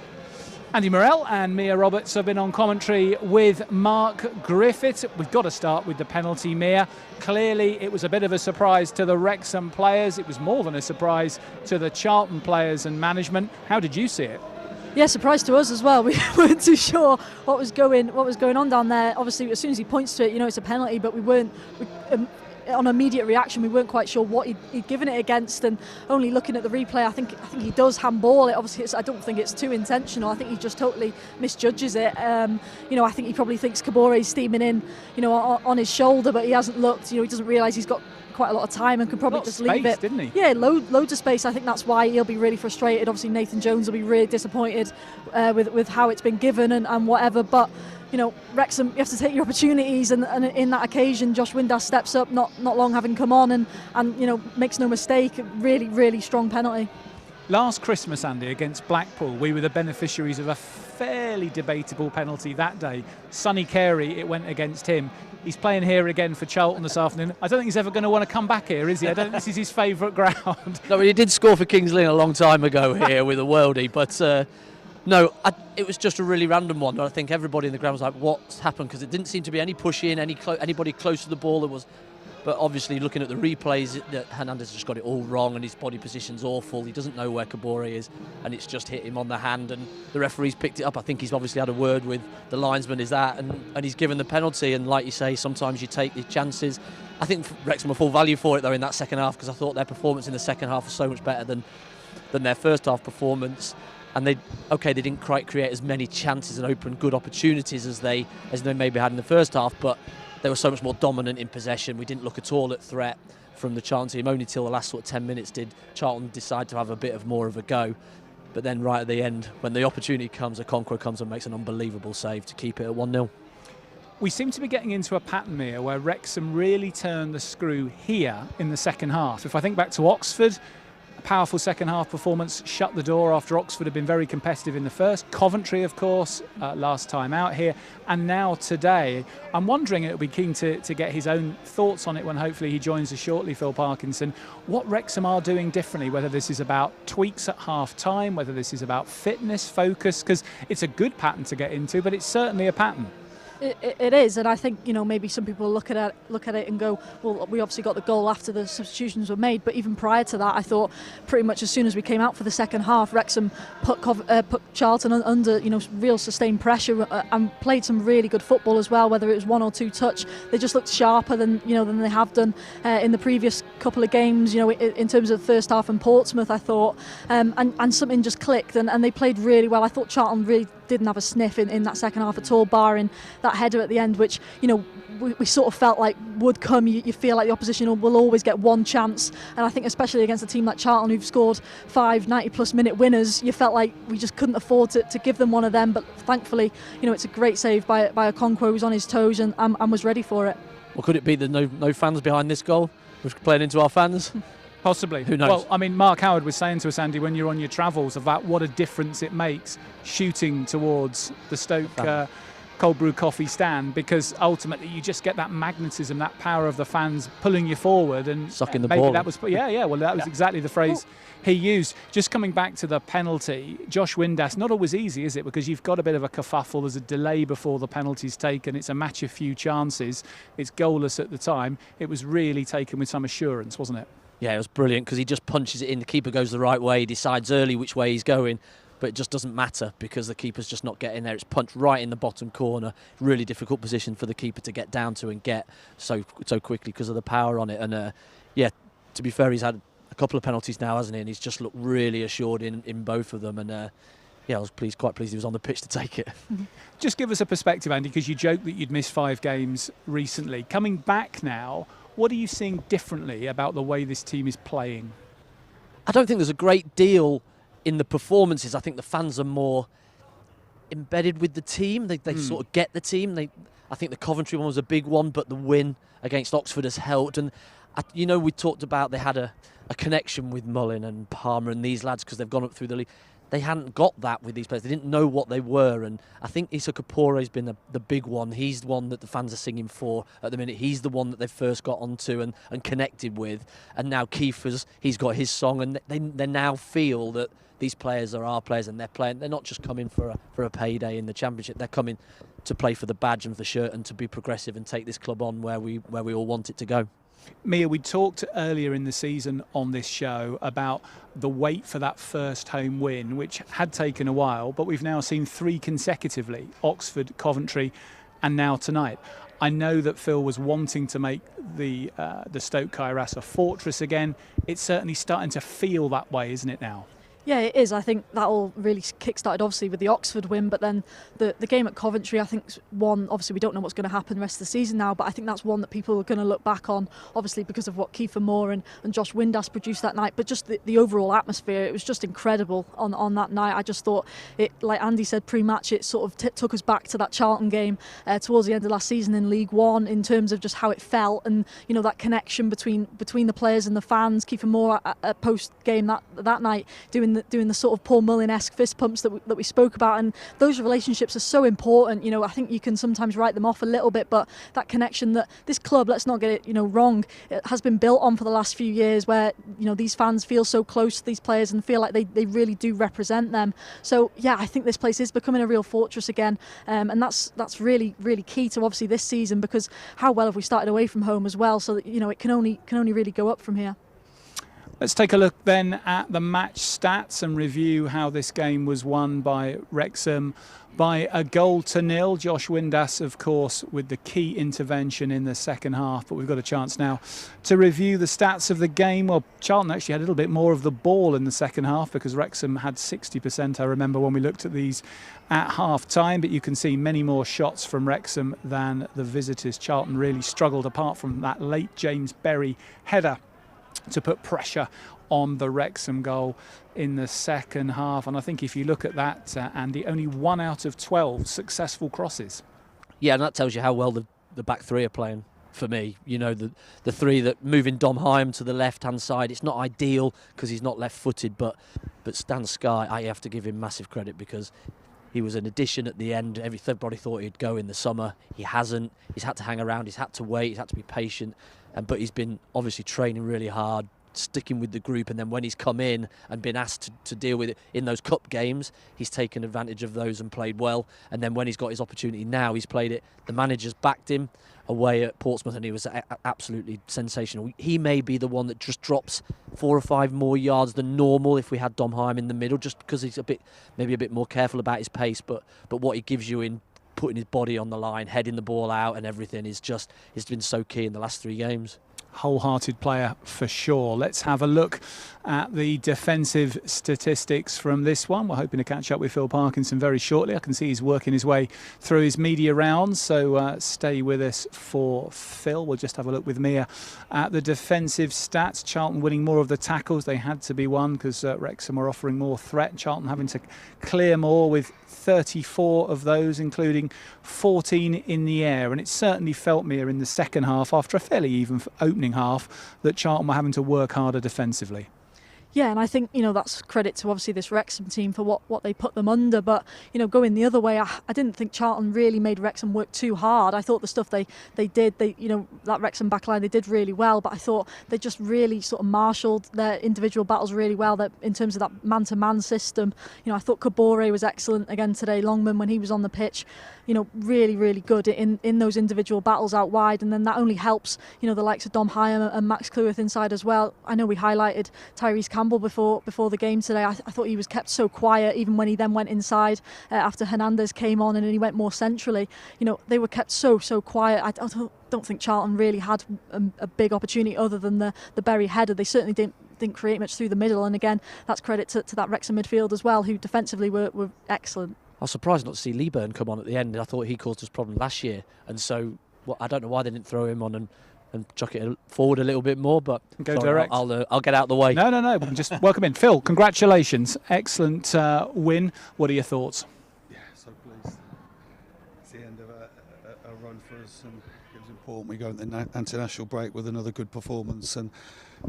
Andy Morell and Mia Roberts have been on commentary with Mark Griffith. We've got to start with the penalty, Mia. Clearly it was a bit of a surprise to the Wrexham players. It was more than a surprise to the Charlton players and management. How did you see it? Yeah, surprise to us as well. We weren't too sure what was going on down there. Obviously, as soon as he points to it, you know it's a penalty, but we weren't on immediate reaction. We weren't quite sure what he'd given it against, and only looking at the replay, I think he does handball it. Obviously, I don't think it's too intentional. I think he just totally misjudges it. I think he probably thinks Kabore's steaming in, on his shoulder, but he hasn't looked. He doesn't realise he's got quite a lot of time and could probably just leave it. Didn't he? Yeah, loads of space. I think that's why he'll be really frustrated. Obviously, Nathan Jones will be really disappointed with how it's been given and whatever. But Wrexham, you have to take your opportunities, and in that occasion, Josh Windass steps up, not long having come on, and makes no mistake, really, really strong penalty. Last Christmas, Andy, against Blackpool, we were the beneficiaries of a fairly debatable penalty that day. Sonny Carey, it went against him. He's playing here again for Charlton this afternoon. I don't think he's ever going to want to come back here, is he? I don't think this is his favourite ground. No, he did score for Kings Lynn a long time ago here with a worldie, but no, it was just a really random one. I think everybody in the ground was like, what's happened? Because it didn't seem to be any push in, anybody close to the ball. But obviously, looking at the replays, Hernandez just got it all wrong, and his body position's awful. He doesn't know where Kabore is, and it's just hit him on the hand, and the referee's picked it up. I think he's obviously had a word with the linesman, and he's given the penalty. And like you say, sometimes you take these chances. I think Wrexham were full value for it, though, in that second half, because I thought their performance in the second half was so much better than their first half performance. And they didn't quite create as many chances and open good opportunities as they maybe had in the first half, but they were so much more dominant in possession. We didn't look at all at threat from the Charlton team. Only till the last 10 minutes did Charlton decide to have a bit of more of a go. But then right at the end, when the opportunity comes, Okonkwo comes and makes an unbelievable save to keep it at 1-0. We seem to be getting into a pattern here where Wrexham really turned the screw here in the second half. If I think back to Oxford, a powerful second half performance, shut the door after Oxford had been very competitive in the first. Coventry, of course, last time out here. And now today, I'm wondering, it'll be keen to get his own thoughts on it when hopefully he joins us shortly, Phil Parkinson, what Wrexham are doing differently, whether this is about tweaks at half-time, whether this is about fitness, focus, because it's a good pattern to get into, but it's certainly a pattern. It is, and I think maybe some people look at it and go, well, we obviously got the goal after the substitutions were made, but even prior to that, I thought pretty much as soon as we came out for the second half, Wrexham put Charlton under real sustained pressure and played some really good football as well. Whether it was one or two touch, they just looked sharper than they have done in the previous couple of games. In terms of the first half in Portsmouth, I thought, and something just clicked, and they played really well. I thought Charlton really didn't have a sniff in that second half at all, barring that header at the end, which we sort of felt like would come. You feel like the opposition will always get one chance, and I think especially against a team like Charlton who've scored 5 90+ minute winners, you felt like we just couldn't afford to give them one of them. But thankfully, it's a great save by Okonkwo, who's on his toes and was ready for it. Well, could it be the no fans behind this goal? We're playing into our fans. Possibly. Who knows? Well, I mean, Mark Howard was saying to us, Andy, when you're on your travels, about what a difference it makes shooting towards the Stoke cold brew coffee stand, because ultimately you just get that magnetism, that power of the fans pulling you forward and sucking the maybe ball. That was well, that was exactly the phrase he used. Just coming back to the penalty, Josh Windass, not always easy, is it? Because you've got a bit of a kerfuffle. There's a delay before the penalty's taken. It's a match of few chances. It's goalless at the time. It was really taken with some assurance, wasn't it? Yeah, it was brilliant because he just punches it in. The keeper goes the right way. He decides early which way he's going, but it just doesn't matter because the keeper's just not getting there. It's punched right in the bottom corner. Really difficult position for the keeper to get down to and get so quickly because of the power on it. And to be fair, he's had a couple of penalties now, hasn't he? And he's just looked really assured in both of them. And I was quite pleased he was on the pitch to take it. Just give us a perspective, Andy, because you joked that you'd missed 5 games recently. Coming back now, what are you seeing differently about the way this team is playing? I don't think there's a great deal in the performances. I think the fans are more embedded with the team. They sort of get the team. I think the Coventry one was a big one, but the win against Oxford has helped. And we talked about they had a connection with Mullin and Palmer and these lads because they've gone up through the league. They hadn't got that with these players. They didn't know what they were, and I think Issa Kapore's been the big one. He's the one that the fans are singing for at the minute. He's the one that they first got onto and connected with, and now he's got his song, and they now feel that these players are our players, and they're playing. They're not just coming for a payday in the Championship. They're coming to play for the badge and for the shirt and to be progressive and take this club on where we all want it to go. Mia, we talked earlier in the season on this show about the wait for that first home win, which had taken a while, but we've now seen 3 consecutively, Oxford, Coventry, and now tonight. I know that Phil was wanting to make the Stoke Kairas a fortress again. It's certainly starting to feel that way, isn't it now? Yeah, it is. I think that all really kick-started obviously with the Oxford win, but then the game at Coventry, I think, one, obviously we don't know what's going to happen the rest of the season now, but I think that's one that people are going to look back on, obviously because of what Kiefer Moore and Josh Windass produced that night, but just the overall atmosphere, it was just incredible on that night. I just thought, it, like Andy said pre-match, it sort of took us back to that Charlton game towards the end of last season in League One in terms of just how it felt and, you know, that connection between the players and the fans. Kiefer Moore at post-game that night doing the sort of Paul Mullin-esque fist pumps that we spoke about, and those relationships are so important. You know, I think you can sometimes write them off a little bit, but that connection that this club, let's not get it, you know, wrong, it has been built on for the last few years, where, you know, these fans feel so close to these players and feel like they really do represent them. So yeah, I think this place is becoming a real fortress again, and that's really key to obviously this season, because how well have we started away from home as well, so that, you know, it can only really go up from here. Let's take a look then at the match stats and review how this game was won by Wrexham by 1-0. Josh Windass, of course, with the key intervention in the second half. But we've got a chance now to review the stats of the game. Well, Charlton actually had a little bit more of the ball in the second half because Wrexham had 60%. I remember when we looked at these at half-time, but you can see many more shots from Wrexham than the visitors. Charlton really struggled, apart from that late James Berry header, to put pressure on the Wrexham goal in the second half. And I think if you look at that, Andy, only 1 out of 12 successful crosses. Yeah, and that tells you how well the back three are playing for me. You know, the three that moving Dom Hyam to the left-hand side, it's not ideal because he's not left-footed, but Stan Sky, I have to give him massive credit because he was an addition at the end. Everybody thought he'd go in the summer. He hasn't. He's had to hang around. He's had to wait. He's had to be patient. But he's been obviously training really hard, sticking with the group, and then when he's come in and been asked to deal with it in those cup games, he's taken advantage of those and played well. And then when he's got his opportunity now, he's played it. The manager's backed him away at Portsmouth, and he was absolutely sensational. He may be the one that just drops 4 or 5 more yards than normal if we had Dom Hyam in the middle, just because he's maybe a bit more careful about his pace. But what he gives you in putting his body on the line, heading the ball out and everything it's been so key in the last 3 games. Wholehearted player for sure. Let's have a look at the defensive statistics from this one. We're hoping to catch up with Phil Parkinson very shortly. I can see he's working his way through his media rounds, so stay with us for Phil. We'll just have a look with Mia at the defensive stats. Charlton winning more of the tackles. They had to be won because Wrexham were offering more threat. Charlton having to clear more with 34 of those, including 14 in the air. And it certainly felt, Mia, in the second half, after a fairly even opening half, that Charlton were having to work harder defensively. Yeah, and I think, you know, that's credit to obviously this Wrexham team for what they put them under. But, you know, going the other way, I didn't think Charlton really made Wrexham work too hard. I thought the stuff they did, you know, that Wrexham backline, they did really well. But I thought they just really sort of marshalled their individual battles really well. That in terms of that man-to-man system, you know, I thought Kabore was excellent again today. Longman, when he was on the pitch, you know, really good in those individual battles out wide. And then that only helps, you know, the likes of Dom Hyam and Max Cleworth inside as well. I know we highlighted Tyrese Campbell before the game today. I thought he was kept so quiet, even when he then went inside after Hernandez came on and then he went more centrally. You know, they were kept so quiet. I don't think Charlton really had a big opportunity other than the Berry header. They certainly didn't create much through the middle, and again, that's credit to that Wrexham midfield as well, who defensively were excellent. I was surprised not to see Leeburn come on at the end. I thought he caused us problem last year, and so I don't know why they didn't throw him on and chuck it forward a little bit more, but go direct. I'll get out of the way. No, just welcome in. Phil, congratulations. Excellent win. What are your thoughts? Yeah, so pleased. It's the end of a run for us, and it was important we go into the international break with another good performance and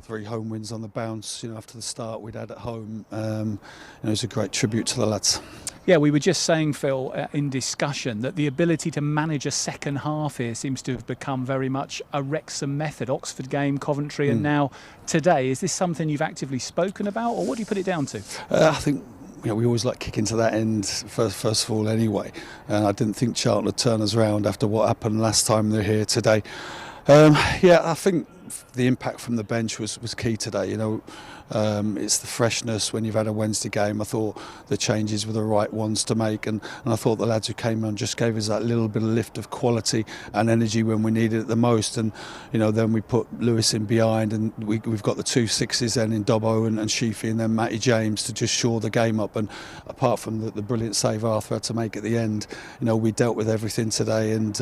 3 home wins on the bounce. You know, after the start we'd had at home, it was a great tribute to the lads. Yeah, we were just saying, Phil, in discussion, that the ability to manage a second half here seems to have become very much a Wrexham method. Oxford game, Coventry, and now today. Is this something you've actively spoken about, or what do you put it down to? I think, you know, we always like kicking to that end first of all anyway, and I didn't think Charlton would turn us around after what happened last time they're here today. I think the impact from the bench was key today. You know, It's the freshness when you've had a Wednesday game. I thought the changes were the right ones to make, and I thought the lads who came on just gave us that little bit of lift of quality and energy when we needed it the most. And then we put Lewis in behind, and we've got the 2 6s then in Dobbo and Sheafy, and then Matty James to just shore the game up. And apart from the brilliant save Arthur had to make at the end, we dealt with everything today, and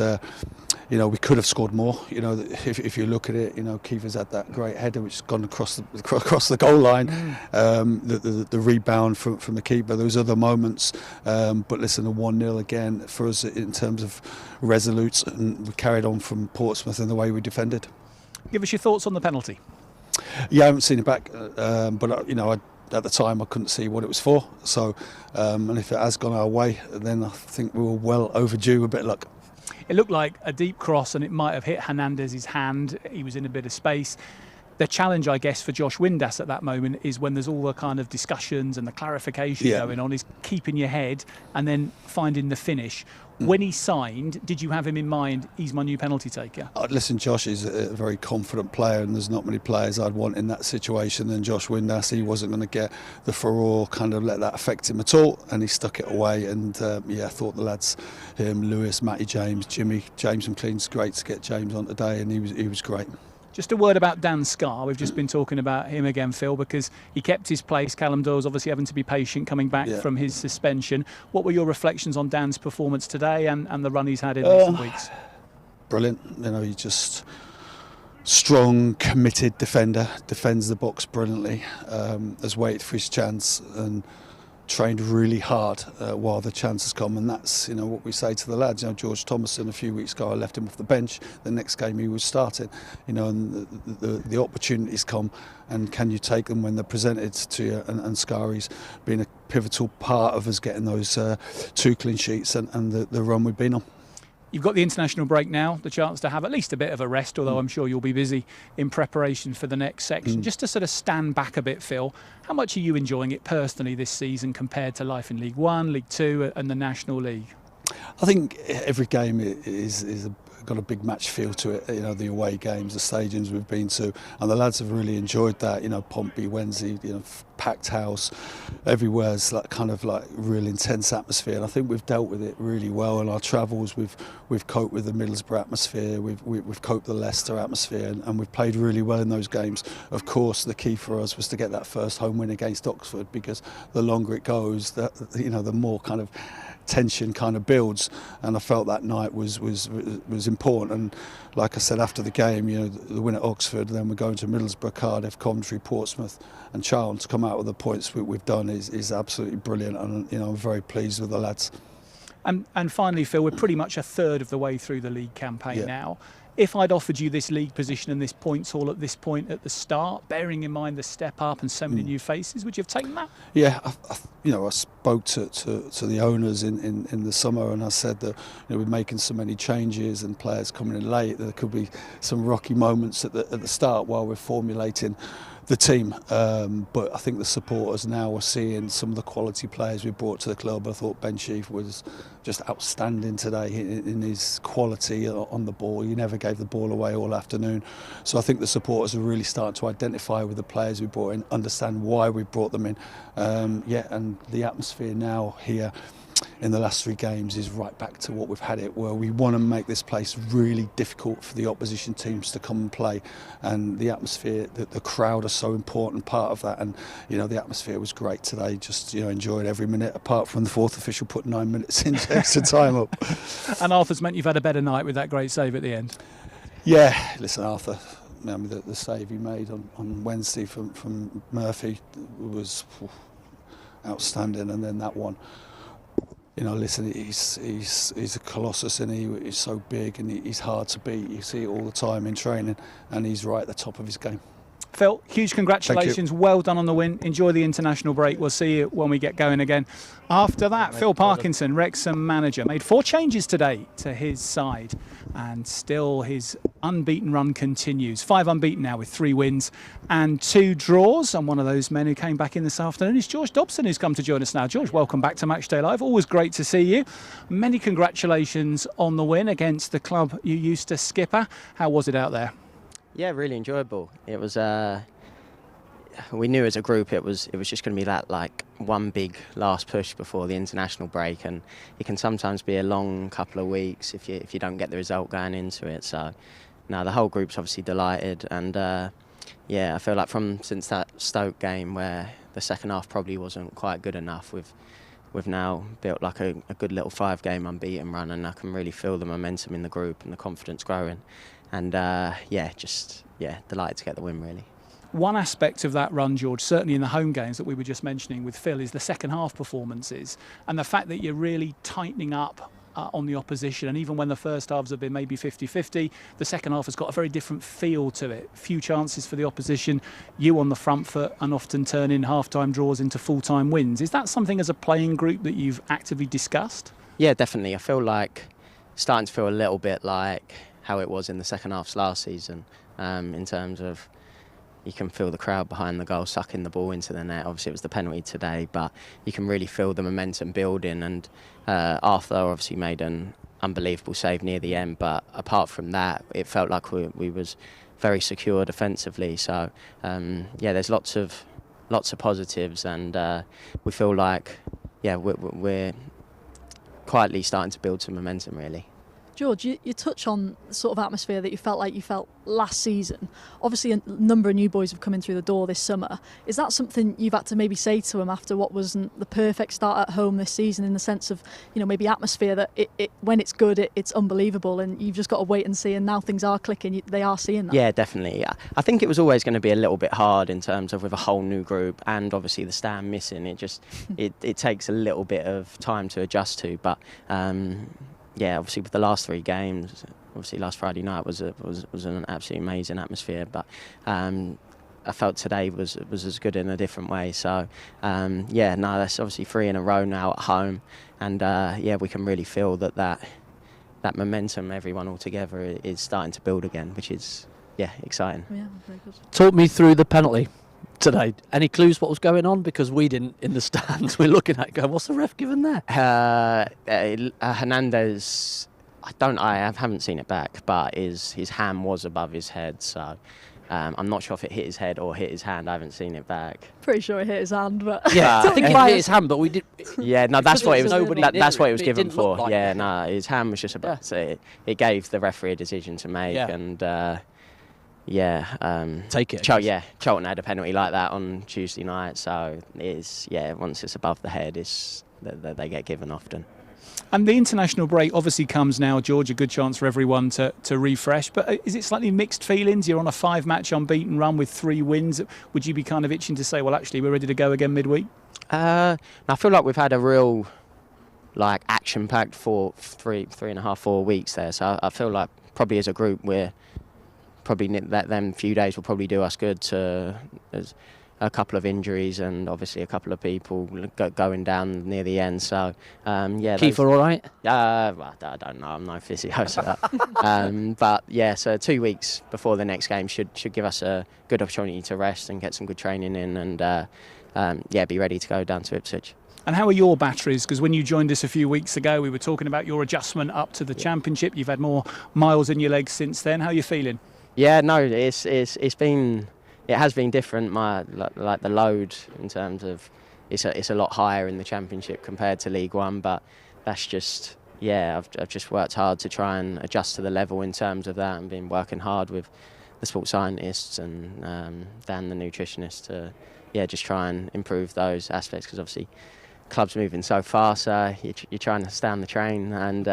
we could have scored more. If you look at it, Kiefer's had that great header which has gone across the goal line. The rebound from the keeper. There was other moments, but listen, a 1-0 again for us in terms of resolute, and we carried on from Portsmouth in the way we defended. Give us your thoughts on the penalty. Yeah, I haven't seen it back, but at the time I couldn't see what it was for. So, and if it has gone our way, then I think we were well overdue a bit of luck. It looked like a deep cross, and it might have hit Hernandez's hand. He was in a bit of space. The challenge, I guess, for Josh Windass at that moment is when there's all the kind of discussions and the clarification going on, is keeping your head and then finding the finish. When he signed, did you have him in mind, he's my new penalty taker? Listen, Josh is a very confident player, and there's not many players I'd want in that situation than Josh Windass. He wasn't going to get the furore, kind of let that affect him at all, and he stuck it away. And I thought the lads, him, Lewis, Matty James, Jimmy, James McLean's great to get James on today, and he was great. Just a word about Dan Scarr. We've just been talking about him again, Phil, because he kept his place. Callum Doyle's obviously having to be patient coming back from his suspension. What were your reflections on Dan's performance today and the run he's had in recent weeks? Brilliant. He's just strong, committed defender, defends the box brilliantly, has waited for his chance and trained really hard while the chance has come, and that's what we say to the lads. George Thomason a few weeks ago, I left him off the bench. The next game he was starting, and the opportunities come, and can you take them when they're presented to you? And Scarry's been a pivotal part of us getting those 2 clean sheets and the run we've been on. You've got the international break now, the chance to have at least a bit of a rest, although I'm sure you'll be busy in preparation for the next section. Just to sort of stand back a bit, Phil, how much are you enjoying it personally this season compared to life in League One, League Two and the National League? I think every game is got a big match feel to it. The away games, the stadiums we've been to, and the lads have really enjoyed that. Pompey, Wednesday, packed house, everywhere's kind of real intense atmosphere. And I think we've dealt with it really well in our travels. We've coped with the Middlesbrough atmosphere. We've coped with the Leicester atmosphere, and we've played really well in those games. Of course, the key for us was to get that first home win against Oxford, because the longer it goes, the more kind of tension kind of builds, and I felt that night was important. And like I said after the game, the win at Oxford, then we're going to Middlesbrough, Cardiff, Coventry, Portsmouth and Charlton to come out with the points we've done is absolutely brilliant, and I'm very pleased with the lads. And finally, Phil, we're pretty much a third of the way through the league campaign now. If I'd offered you this league position and this points haul at this point at the start, bearing in mind the step up and so many new faces, would you have taken that? Yeah, I spoke to the owners in the summer, and I said that we're making so many changes and players coming in late. There could be some rocky moments at the start while we're formulating the team, but I think the supporters now are seeing some of the quality players we brought to the club. I thought Ben Sheaf was just outstanding today in his quality on the ball. He never gave the ball away all afternoon. So I think the supporters are really starting to identify with the players we brought in, understand why we brought them in. And the atmosphere now here in the last 3 games is right back to what we've had it, where we want to make this place really difficult for the opposition teams to come and play. And the atmosphere, the crowd are so important part of that. And the atmosphere was great today. Just enjoyed every minute, apart from the 4th official put 9 minutes in extra time up. And Arthur's meant you've had a better night with that great save at the end. Yeah, listen, Arthur, the save he made on Wednesday from Murphy was outstanding, and then that one. Listen, he's a colossus, and he's so big, and he's hard to beat. You see it all the time in training, and he's right at the top of his game. Phil, huge congratulations. Well done on the win. Enjoy the international break. We'll see you when we get going again. After that, Phil Parkinson, Wrexham manager, made 4 changes today to his side, and still his unbeaten run continues. 5 unbeaten now with 3 wins and 2 draws. And one of those men who came back in this afternoon is George Dobson, who's come to join us now. George, welcome back to Matchday Live. Always great to see you. Many congratulations on the win against the club you used to skipper. How was it out there? Yeah, really enjoyable. It was we knew as a group it was just going to be that like one big last push before the international break, and it can sometimes be a long couple of weeks if you don't get the result going into it. So no, the whole group's obviously delighted, and I feel like since that Stoke game where the second half probably wasn't quite good enough, we've now built like a good little 5-game unbeaten run, and I can really feel the momentum in the group and the confidence growing, and delighted to get the win really. One aspect of that run, George, certainly in the home games that we were just mentioning with Phil, is the second half performances and the fact that you're really tightening up on the opposition. And even when the first halves have been maybe 50-50, the second half has got a very different feel to it. Few chances for the opposition, you on the front foot, and often turning half-time draws into full-time wins. Is that something as a playing group that you've actively discussed? Yeah, definitely. I feel like starting to feel a little bit like how it was in the second halves last season, in terms of you can feel the crowd behind the goal sucking the ball into the net. Obviously it was the penalty today, but you can really feel the momentum building, and Arthur obviously made an unbelievable save near the end, but apart from that it felt like we was very secure defensively. So there's lots of positives, and we feel like we're quietly starting to build some momentum really. George, you touch on the sort of atmosphere that you felt last season. Obviously, a number of new boys have come in through the door this summer. Is that something you've had to maybe say to them after what wasn't the perfect start at home this season, in the sense of, maybe atmosphere that when it's good, it's unbelievable, and you've just got to wait and see, and now things are clicking, they are seeing that? Yeah, definitely. Yeah. I think it was always going to be a little bit hard in terms of with a whole new group, and obviously the stand missing. It just it takes a little bit of time to adjust to, but obviously with the last 3 games, obviously last Friday night was an absolutely amazing atmosphere, but I felt today was as good in a different way. So that's obviously 3 in a row now at home, and we can really feel that momentum, everyone all together, is starting to build again, which is exciting. Yeah, very good. Talk me through the penalty today. Any clues what was going on? Because we didn't in the stands. We're looking at it going, what's the ref given there? Hernandez, I haven't seen it back, but his hand was above his head, so I'm not sure if it hit his head or hit his hand. I haven't seen it back. Pretty sure it hit his hand, but I think it hit his hand, but we did. Yeah, no, that's what it was. That's what it was it given didn't look for. like Yeah, it. no, his hand was just above. So it gave the referee a decision to make, and take it. Charlton had a penalty like that on Tuesday night, so once it's above the head, they get given often. And the international break obviously comes now, George, a good chance for everyone to refresh. But is it slightly mixed feelings? You're on a 5-match unbeaten run with 3 wins. Would you be kind of itching to say, well, actually, we're ready to go again midweek? I feel like we've had a real action-packed 3.5-4 weeks there. So I feel like probably as a group we're probably them few days will probably do us good. There's a couple of injuries and obviously a couple of people going down near the end. So Kiefer all right? Well, I don't know. I'm no physio, so that. So 2 weeks before the next game should give us a good opportunity to rest and get some good training in, and be ready to go down to Ipswich. And how are your batteries? Because when you joined us a few weeks ago, we were talking about your adjustment up to the Championship. You've had more miles in your legs since then. How are you feeling? Yeah, no, it has been different. The load in terms of it's a lot higher in the Championship compared to League One, but that's just I've just worked hard to try and adjust to the level in terms of that, and been working hard with the sports scientists and Dan the nutritionist to just try and improve those aspects, because obviously club's moving so fast, you're trying to stay on the train, and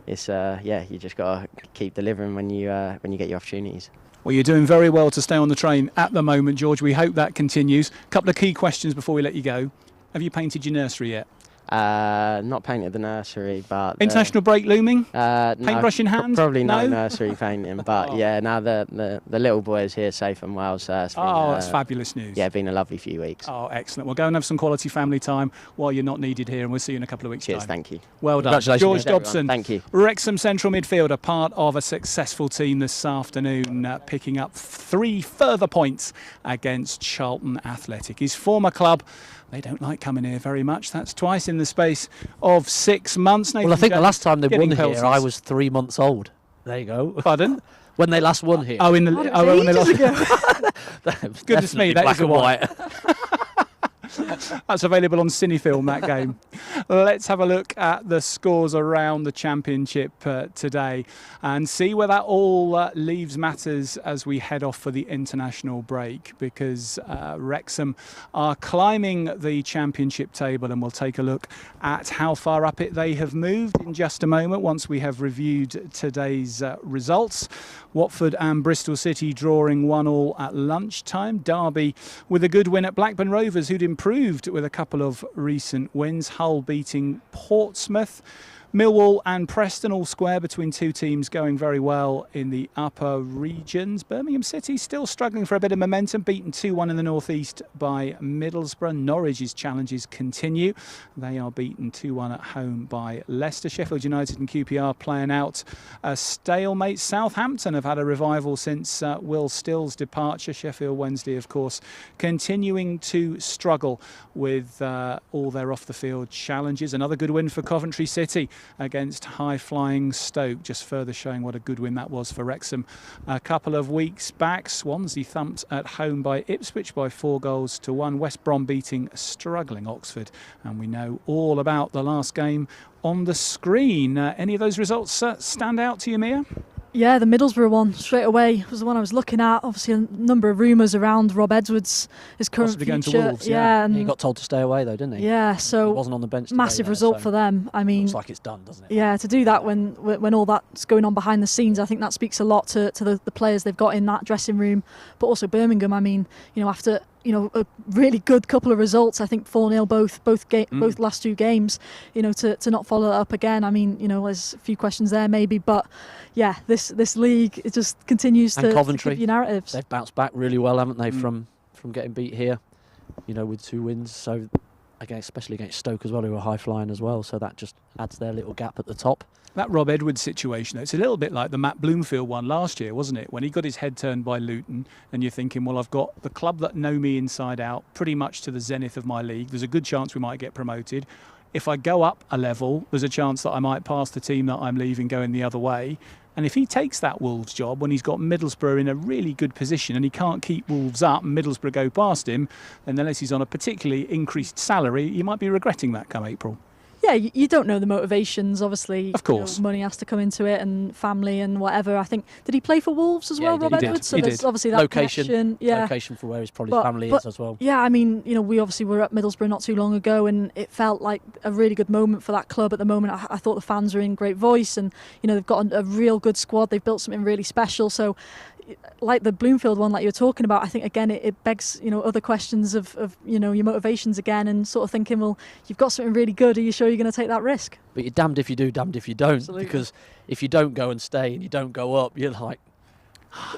you just got to keep delivering when you get your opportunities. Well, you're doing very well to stay on the train at the moment, George. We hope that continues. A couple of key questions before we let you go. Have you painted your nursery yet? Not painted the nursery, but international break looming. Paintbrush in hand. Probably no nursery painting, but now the little boy is here safe and well. So that's fabulous news. Yeah, been a lovely few weeks. Oh, excellent. We'll go and have some quality family time while you're not needed here, and we'll see you in a couple of weeks' Cheers, time. thank you. Well done, Congratulations, George Dobson. Everyone. Thank you. Wrexham central midfielder, part of a successful team this afternoon, picking up 3 further points against Charlton Athletic. His former club, they don't like coming here very much. That's twice in the space of 6 months. Well, I think the last time they won here, I was 3 months old. There you go. Pardon? When they last won here. Oh, when they lost. Goodness me, that black is a and white. That's available on Cinefilm, that game. Let's have a look at the scores around the championship today and see where that all leaves matters as we head off for the international break, because Wrexham are climbing the championship table, and we'll take a look at how far up it they have moved in just a moment once we have reviewed today's results. Watford and Bristol City drawing 1-1 at lunchtime. Derby with a good win at Blackburn Rovers, who'd improved with a couple of recent wins. Hull beating Portsmouth. Millwall and Preston all square between two teams going very well in the upper regions. Birmingham City still struggling for a bit of momentum, beaten 2-1 in the northeast by Middlesbrough. Norwich's challenges continue. They are beaten 2-1 at home by Leicester. Sheffield United and QPR playing out a stalemate. Southampton have had a revival since Will Still's departure. Sheffield Wednesday, of course, continuing to struggle with all their off-the-field challenges. Another good win for Coventry City against high-flying Stoke, just further showing what a good win that was for Wrexham. A couple of weeks back, Swansea thumped at home by Ipswich by 4-1. West Brom beating struggling Oxford, and we know all about the last game on the screen. Any of those results stand out to you, Mia? Yeah, the Middlesbrough one straight away was the one I was looking at. Obviously, a number of rumours around Rob Edwards, his current possibly future. Going to Wolves, and he got told to stay away though, didn't he? Yeah, so he wasn't on the bench today, massive result for them. I mean, looks like it's done, doesn't it? Yeah, to do that when all that's going on behind the scenes, I think that speaks a lot to the players they've got in that dressing room, but also Birmingham. I mean, after a really good couple of results, I think 4-0 both last two games, to not follow that up again. I mean, there's a few questions there maybe, but yeah, this league, it just continues to give you narratives. They've bounced back really well, haven't they, from getting beat here, with 2 wins. So again, especially against Stoke as well, who are high flying as well. So that just adds their little gap at the top. That Rob Edwards situation, it's a little bit like the Matt Bloomfield one last year, wasn't it? When he got his head turned by Luton, and you're thinking, well, I've got the club that know me inside out, pretty much to the zenith of my league. There's a good chance we might get promoted. If I go up a level, there's a chance that I might pass the team that I'm leaving going the other way. And if he takes that Wolves job when he's got Middlesbrough in a really good position and he can't keep Wolves up and Middlesbrough go past him, then unless he's on a particularly increased salary, you might be regretting that come April. Yeah, you don't know the motivations, obviously. Of course. Money has to come into it, and family and whatever. I think, did he play for Wolves as well, Rob Edwards? So there's obviously that connection. Yeah. Location for where his family is as well. Yeah, I mean, we obviously were at Middlesbrough not too long ago, and it felt like a really good moment for that club at the moment. I thought the fans were in great voice, and they've got a real good squad. They've built something really special. So, like the Bloomfield one, like you were talking about, I think again it begs other questions of your motivations again, and sort of thinking, well, you've got something really good. Are you sure you're going to take that risk? But you're damned if you do, damned if you don't. Absolutely. Because if you don't go and stay and you don't go up, you're like.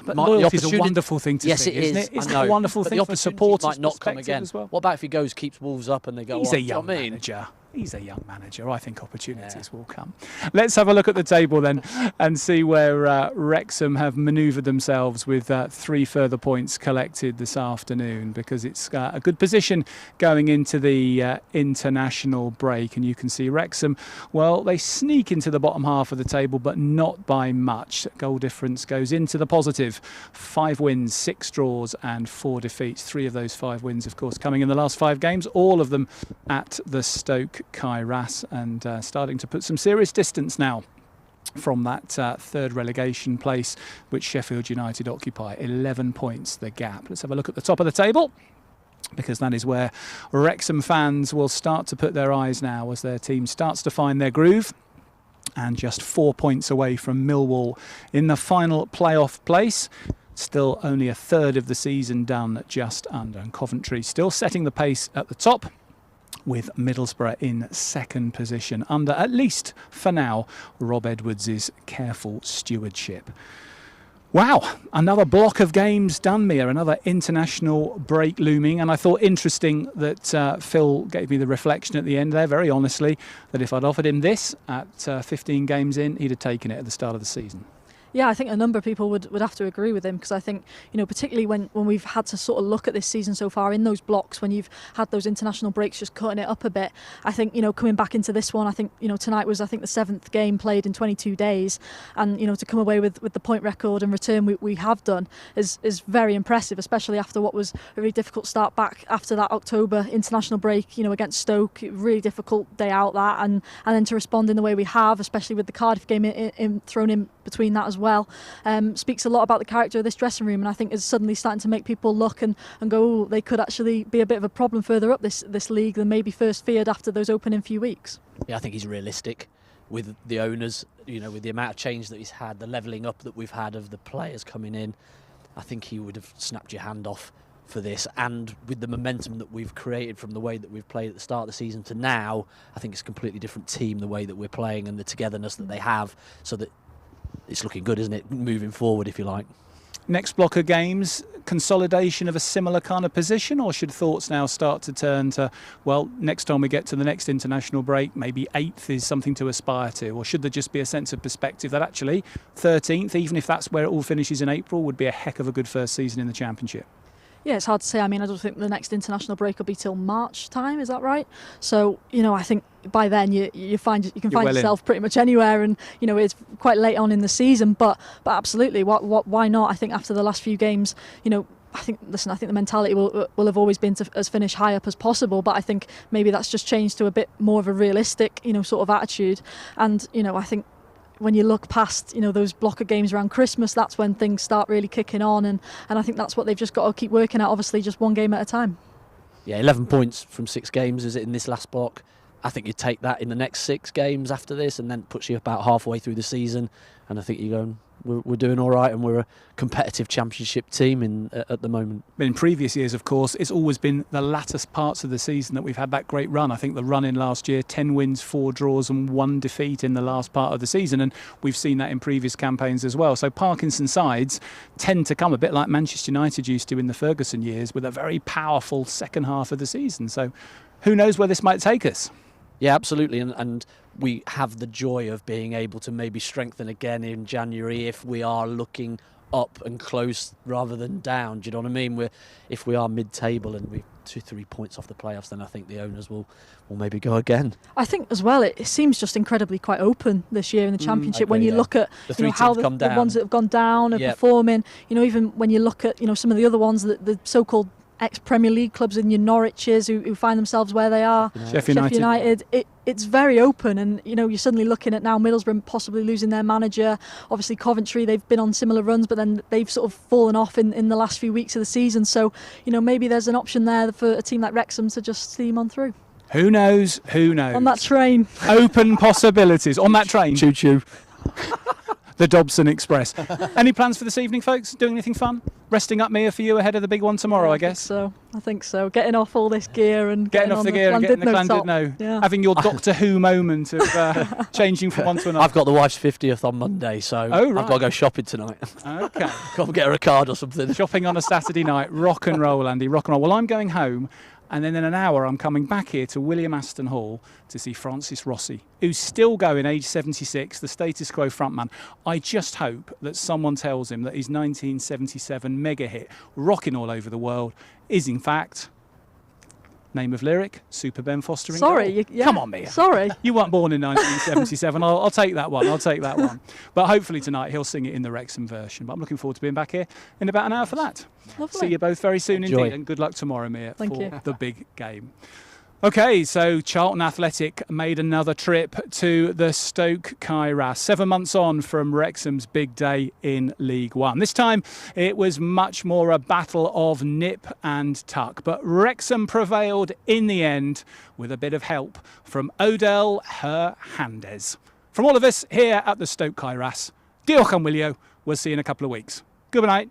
But loyalty is a wonderful thing to see, isn't it? It's a wonderful thing for supporters might not come again as well. What about if he goes, keeps Wolves up, and they go? He's a young manager. He's a young manager. I think opportunities will come. Let's have a look at the table then and see where Wrexham have manoeuvred themselves with 3 further points collected this afternoon, because it's a good position going into the international break. And you can see Wrexham, well, they sneak into the bottom half of the table, but not by much. Goal difference goes into the positive. 5 wins, 6 draws and 4 defeats. 3 of those 5 wins, of course, coming in the last 5 games, all of them at the Stoke Kairas, and starting to put some serious distance now from that 3rd relegation place which Sheffield United occupy. 11 points the gap. Let's have a look at the top of the table, because that is where Wrexham fans will start to put their eyes now as their team starts to find their groove. And just 4 points away from Millwall in the final playoff place. Still only a third of the season done, just under. And Coventry still setting the pace at the top, with Middlesbrough in 2nd position under, at least for now, Rob Edwards' careful stewardship. Wow, another block of games done, Mia, another international break looming. And I thought interesting that Phil gave me the reflection at the end there, very honestly, that if I'd offered him this at 15 games in, he'd have taken it at the start of the season. Yeah, I think a number of people would have to agree with him, because I think, particularly when we've had to sort of look at this season so far in those blocks, when you've had those international breaks just cutting it up a bit, I think, coming back into this one, I think, tonight was, I think, the 7th game played in 22 days, and, to come away with the point record and return we have done is very impressive, especially after what was a really difficult start back after that October international break, against Stoke. Really difficult day out, that, and then to respond in the way we have, especially with the Cardiff game thrown in between that as well, speaks a lot about the character of this dressing room, and I think is suddenly starting to make people look and go, they could actually be a bit of a problem further up this league than maybe first feared after those opening few weeks. Yeah, I think he's realistic with the owners, with the amount of change that he's had, the levelling up that we've had of the players coming in. I think he would have snapped your hand off for this, and with the momentum that we've created from the way that we've played at the start of the season to now, I think it's a completely different team, the way that we're playing and the togetherness that they have, so that it's looking good, isn't it, moving forward, if you like. Next block of games, consolidation of a similar kind of position, or should thoughts now start to turn to, well, next time we get to the next international break, maybe 8th is something to aspire to, or should there just be a sense of perspective that actually 13th, even if that's where it all finishes in April, would be a heck of a good first season in the Championship? Yeah, it's hard to say. I mean, I don't think the next international break will be till March time. Is that right? So, I think by then you can find yourself pretty much anywhere, and it's quite late on in the season. But absolutely, why not? I think after the last few games, I think the mentality will have always been to finish high up as possible, but I think maybe that's just changed to a bit more of a realistic, sort of attitude. And I think when you look past, those block of games around Christmas, that's when things start really kicking on, and I think that's what they've just got to keep working at, obviously just one game at a time. Yeah, 11 points from 6 games, is it, in this last block? I think you take that in the next 6 games after this, and then puts you about halfway through the season, and I think you're going, we're doing all right, and we're a competitive Championship team at the moment. In previous years, of course, it's always been the latter parts of the season that we've had that great run. I think the run in last year, 10 wins, 4 draws and 1 defeat in the last part of the season, and we've seen that in previous campaigns as well. So Parkinson sides tend to come a bit like Manchester United used to in the Ferguson years, with a very powerful second half of the season. So who knows where this might take us? Yeah, absolutely, and we have the joy of being able to maybe strengthen again in January if we are looking up and close rather than down. Do you know what I mean? If we are mid-table and we're 2-3 points off the playoffs, then I think the owners will maybe go again. I think as well, it seems just incredibly quite open this year in the Championship. When you look at how the ones that have gone down are performing. Even when you look at some of the other ones, the so-called ex-Premier League clubs in your Norwiches who find themselves where they are, Sheffield United. It's very open, and you're suddenly looking at now Middlesbrough possibly losing their manager. Obviously Coventry, they've been on similar runs, but then they've sort of fallen off in the last few weeks of the season. So maybe there's an option there for a team like Wrexham to just steam on through. Who knows? On that train. Open possibilities. On that train. Choo-choo. The Dobson Express. Any plans for this evening, folks? Doing anything fun? Resting up Mia for you ahead of the big one tomorrow, I guess. I think so. Getting off all this gear and getting off the gear and getting the Llandudno. Yeah. Having your Doctor Who moment of changing from one to another. I've got the wife's 50th on Monday, so I've got to go shopping tonight. Okay. Got to get her a card or something. Shopping on a Saturday night. Rock and roll, Andy. Rock and roll. Well, I'm going home. And then in an hour, I'm coming back here to William Aston Hall to see Francis Rossi, who's still going, age 76, the status quo frontman. I just hope that someone tells him that his 1977 mega hit, rocking all over the world, is in fact, name of lyric, Super Ben Foster in goal. Come on, Mia. Sorry. You weren't born in 1977. I'll take that one. But hopefully tonight he'll sing it in the Wrexham version. But I'm looking forward to being back here in about an hour for that. Lovely. See you both very soon indeed, and good luck tomorrow, Mia, for the big game. Okay, so Charlton Athletic made another trip to the Stoke Kairas, 7 months on from Wrexham's big day in League One. This time it was much more a battle of nip and tuck, but Wrexham prevailed in the end with a bit of help from Odell Hernandez. From all of us here at the Stoke Kairas, Diolch am Wylio. We'll see you in a couple of weeks. Good night.